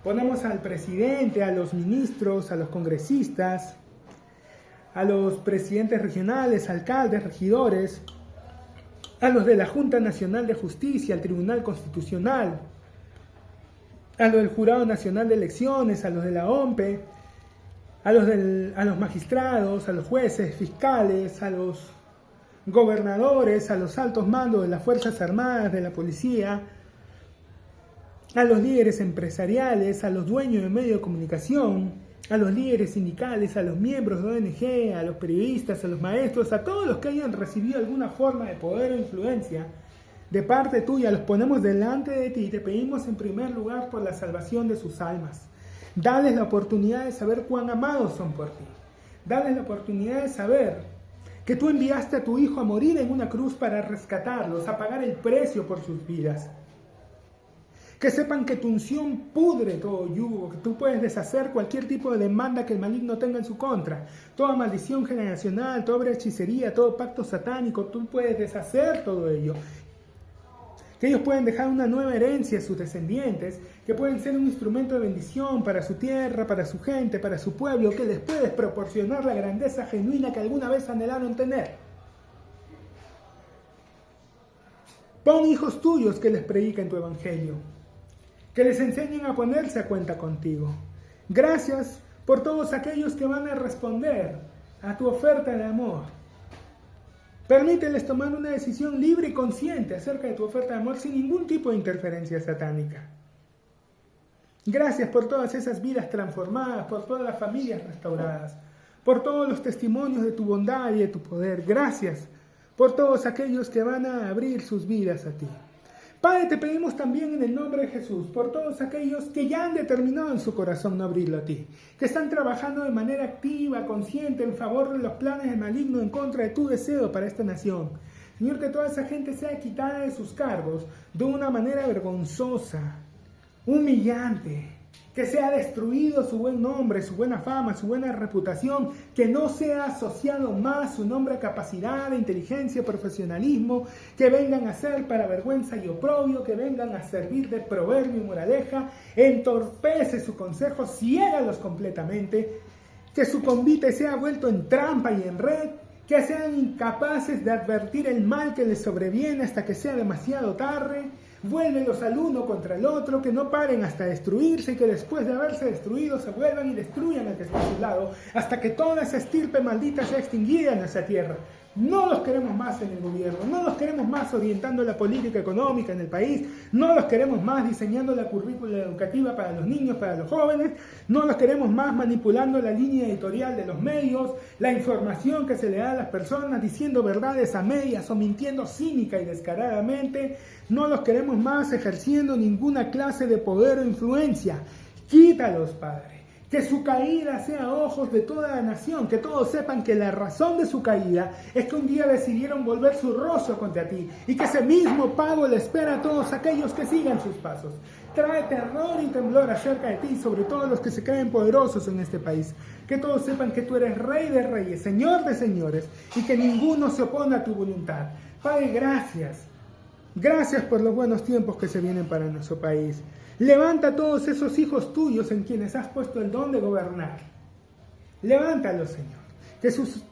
Ponemos al presidente, a los ministros, a los congresistas, a los presidentes regionales, alcaldes, regidores, a los de la Junta Nacional de Justicia, al Tribunal Constitucional, a los del Jurado Nacional de Elecciones, a los de la OMPE, a los magistrados, a los jueces, fiscales, a los gobernadores, a los altos mandos de las Fuerzas Armadas, de la Policía, a los líderes empresariales, a los dueños de medios de comunicación, a los líderes sindicales, a los miembros de ONG, a los periodistas, a los maestros, a todos los que hayan recibido alguna forma de poder o influencia de parte tuya, los ponemos delante de ti y te pedimos en primer lugar por la salvación de sus almas. Dales la oportunidad de saber cuán amados son por ti. Dales la oportunidad de saber que tú enviaste a tu Hijo a morir en una cruz para rescatarlos, a pagar el precio por sus vidas. Que sepan que tu unción pudre todo yugo, que tú puedes deshacer cualquier tipo de demanda que el maligno tenga en su contra. Toda maldición generacional, toda hechicería, todo pacto satánico, tú puedes deshacer todo ello. Que ellos pueden dejar una nueva herencia a sus descendientes, que pueden ser un instrumento de bendición para su tierra, para su gente, para su pueblo, que les puedes proporcionar la grandeza genuina que alguna vez anhelaron tener. Pon hijos tuyos que les prediquen tu evangelio, que les enseñen a ponerse a cuenta contigo. Gracias por todos aquellos que van a responder a tu oferta de amor. Permíteles tomar una decisión libre y consciente acerca de tu oferta de amor sin ningún tipo de interferencia satánica. Gracias por todas esas vidas transformadas, por todas las familias restauradas, por todos los testimonios de tu bondad y de tu poder. Gracias por todos aquellos que van a abrir sus vidas a ti. Padre, te pedimos también en el nombre de Jesús por todos aquellos que ya han determinado en su corazón no abrirlo a ti, que están trabajando de manera activa, consciente, en favor de los planes del maligno en contra de tu deseo para esta nación. Señor, que toda esa gente sea quitada de sus cargos de una manera vergonzosa, humillante, que sea destruido su buen nombre, su buena fama, su buena reputación, que no sea asociado más su nombre a capacidad, inteligencia, profesionalismo, que vengan a ser para vergüenza y oprobio, que vengan a servir de proverbio y moraleja, entorpece su consejo, ciégalos completamente, que su convite sea vuelto en trampa y en red, que sean incapaces de advertir el mal que les sobreviene hasta que sea demasiado tarde. Vuélvelos al uno contra el otro, que no paren hasta destruirse y que después de haberse destruido se vuelvan y destruyan al que está a su lado, hasta que toda esa estirpe maldita sea extinguida en nuestra tierra. No los queremos más en el gobierno, no los queremos más orientando la política económica en el país, no los queremos más diseñando la currícula educativa para los niños, para los jóvenes, no los queremos más manipulando la línea editorial de los medios, la información que se le da a las personas, diciendo verdades a medias o mintiendo cínica y descaradamente. No los queremos más ejerciendo ninguna clase de poder o influencia. Quítalos, Padre. Que su caída sea a ojos de toda la nación, que todos sepan que la razón de su caída es que un día decidieron volver su rostro contra ti y que ese mismo pago le espera a todos aquellos que sigan sus pasos. Trae terror y temblor acerca de ti, sobre todo los que se creen poderosos en este país. Que todos sepan que tú eres Rey de Reyes, Señor de Señores y que ninguno se opone a tu voluntad. Padre, gracias. Gracias por los buenos tiempos que se vienen para nuestro país. Levanta a todos esos hijos tuyos en quienes has puesto el don de gobernar. Levántalos, Señor. Que sus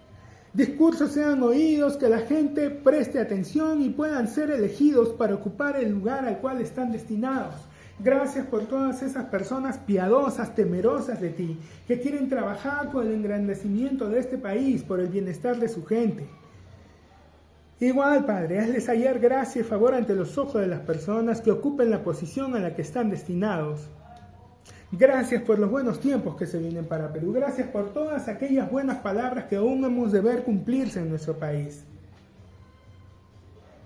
discursos sean oídos, que la gente preste atención y puedan ser elegidos para ocupar el lugar al cual están destinados. Gracias por todas esas personas piadosas, temerosas de ti, que quieren trabajar por el engrandecimiento de este país, por el bienestar de su gente. Igual, Padre, hazles hallar gracia y favor ante los ojos de las personas que ocupen la posición a la que están destinados. Gracias por los buenos tiempos que se vienen para Perú. Gracias por todas aquellas buenas palabras que aún hemos de ver cumplirse en nuestro país.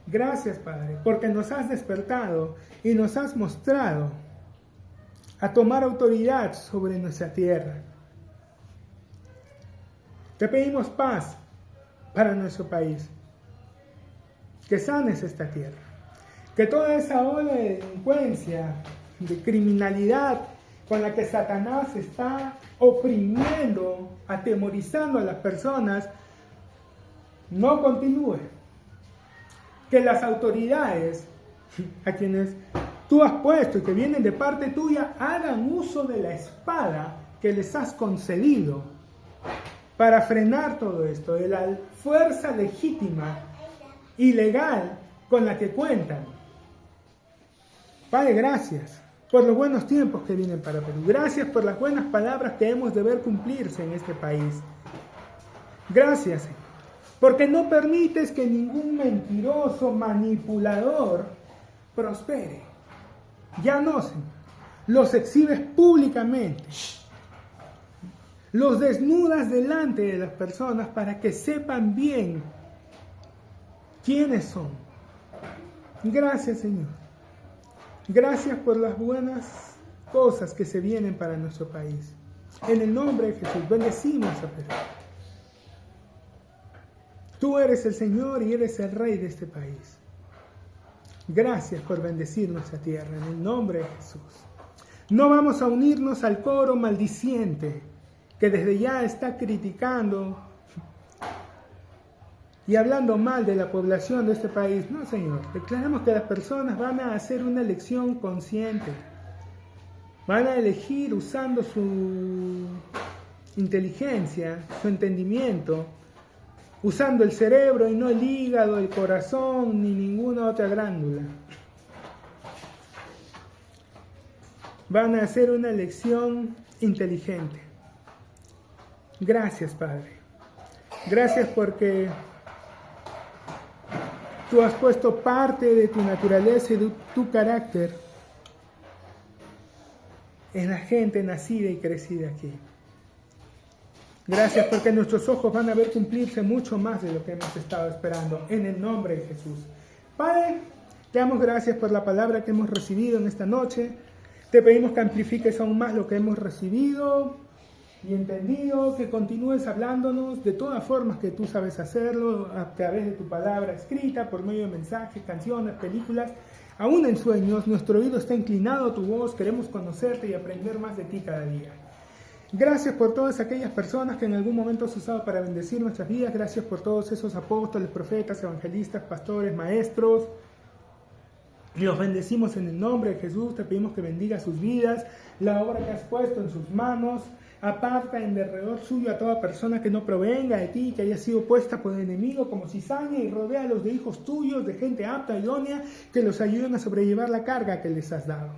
Gracias, Padre, porque nos has despertado y nos has mostrado a tomar autoridad sobre nuestra tierra. Te pedimos paz para nuestro país. Que sanes esta tierra, que toda esa ola de delincuencia, de criminalidad con la que Satanás está oprimiendo, atemorizando a las personas, no continúe. Que las autoridades a quienes tú has puesto y que vienen de parte tuya hagan uso de la espada que les has concedido para frenar todo esto, de la fuerza legítima y legal con la que cuentan. Padre, gracias por los buenos tiempos que vienen para Perú. Gracias por las buenas palabras que hemos de ver cumplirse en este país. Gracias, Señor, porque no permites que ningún mentiroso, manipulador prospere. Ya no, Señor. Los exhibes públicamente. Los desnudas delante de las personas para que sepan bien ¿quiénes son? Gracias, Señor. Gracias por las buenas cosas que se vienen para nuestro país. En el nombre de Jesús, bendecimos a Perú. Tú eres el Señor y eres el Rey de este país. Gracias por bendecir nuestra tierra, en el nombre de Jesús. No vamos a unirnos al coro maldiciente que desde ya está criticando y hablando mal de la población de este país. No, Señor, declaramos que las personas van a hacer una elección consciente. Van a elegir usando su inteligencia, su entendimiento, usando el cerebro y no el hígado, el corazón ni ninguna otra glándula. Van a hacer una elección inteligente. Gracias, Padre. Gracias porque tú has puesto parte de tu naturaleza y de tu carácter en la gente nacida y crecida aquí. Gracias porque nuestros ojos van a ver cumplirse mucho más de lo que hemos estado esperando, en el nombre de Jesús. Padre, te damos gracias por la palabra que hemos recibido en esta noche. Te pedimos que amplifiques aún más lo que hemos recibido y entendido, que continúes hablándonos de todas formas que tú sabes hacerlo, a través de tu palabra escrita, por medio de mensajes, canciones, películas. Aún en sueños, nuestro oído está inclinado a tu voz, queremos conocerte y aprender más de ti cada día. Gracias por todas aquellas personas que en algún momento has usado para bendecir nuestras vidas. Gracias por todos esos apóstoles, profetas, evangelistas, pastores, maestros. Los bendecimos en el nombre de Jesús. Te pedimos que bendiga sus vidas, la obra que has puesto en sus manos. Aparta en derredor suyo a toda persona que no provenga de ti, que haya sido puesta por el enemigo como cizaña, y rodéalos de hijos tuyos, de gente apta, idónea, que los ayuden a sobrellevar la carga que les has dado.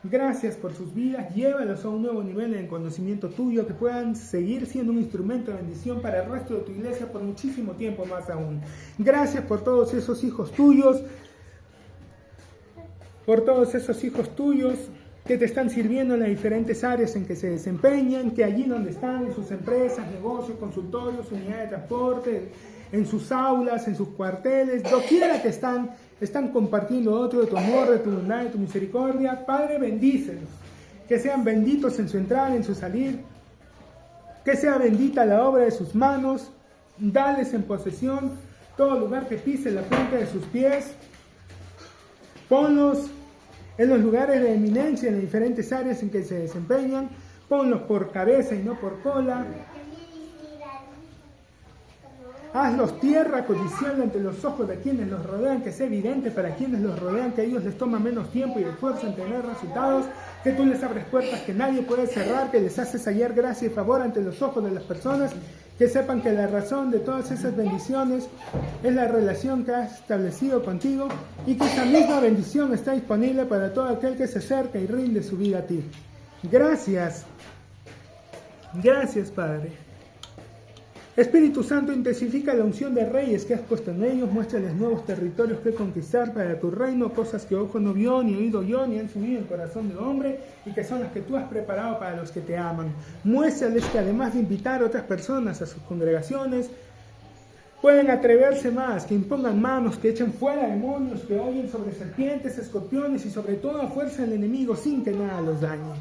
Gracias por sus vidas, llévalos a un nuevo nivel en el conocimiento tuyo, que puedan seguir siendo un instrumento de bendición para el resto de tu iglesia por muchísimo tiempo más aún. Gracias por todos esos hijos tuyos, que te están sirviendo en las diferentes áreas en que se desempeñan, que allí donde están, en sus empresas, negocios, consultorios, unidades de transporte, en sus aulas, en sus cuarteles, doquiera que están compartiendo otro de tu amor, de tu bondad, de tu misericordia. Padre, bendícelos, que sean benditos en su entrada, en su salir, que sea bendita la obra de sus manos, dales en posesión todo lugar que pise la planta de sus pies, ponlos en los lugares de eminencia, en las diferentes áreas en que se desempeñan, ponlos por cabeza y no por cola. Hazlos tierra codiciable ante los ojos de quienes los rodean, que sea evidente para quienes los rodean que a ellos les toma menos tiempo y esfuerzo en tener resultados, que tú les abres puertas que nadie puede cerrar, que les haces hallar gracia y favor ante los ojos de las personas, que sepan que la razón de todas esas bendiciones es la relación que has establecido contigo, y que esa misma bendición está disponible para todo aquel que se acerca y rinde su vida a ti. Gracias. Gracias, Padre. Espíritu Santo, intensifica la unción de reyes que has puesto en ellos, muéstrales nuevos territorios que conquistar para tu reino, cosas que ojo no vio, ni oído yo, ni han subido en el corazón del hombre, y que son las que tú has preparado para los que te aman. Muéstrales que además de invitar a otras personas a sus congregaciones, pueden atreverse más, que impongan manos, que echen fuera demonios, que oyen sobre serpientes, escorpiones y sobre toda fuerza del enemigo sin que nada los dañe.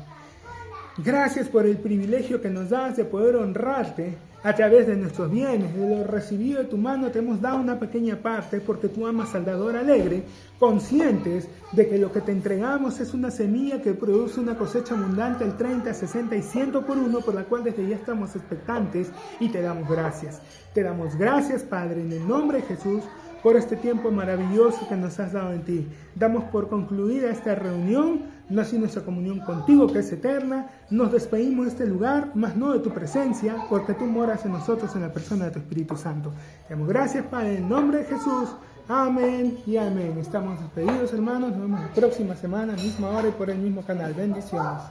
Gracias por el privilegio que nos das de poder honrarte a través de nuestros bienes. De lo recibido de tu mano te hemos dado una pequeña parte, porque tú amas al dador alegre, conscientes de que lo que te entregamos es una semilla que produce una cosecha abundante al 30, 60 y 100 por uno, por la cual desde ya estamos expectantes y te damos gracias. Te damos gracias, Padre, en el nombre de Jesús, por este tiempo maravilloso que nos has dado en ti. Damos por concluida esta reunión, no así nuestra comunión contigo que es eterna. Nos despedimos de este lugar, mas no de tu presencia, porque tú moras en nosotros en la persona de tu Espíritu Santo. Te damos gracias, Padre, en el nombre de Jesús. Amén y amén. Estamos despedidos, hermanos. Nos vemos la próxima semana, misma hora y por el mismo canal. Bendiciones.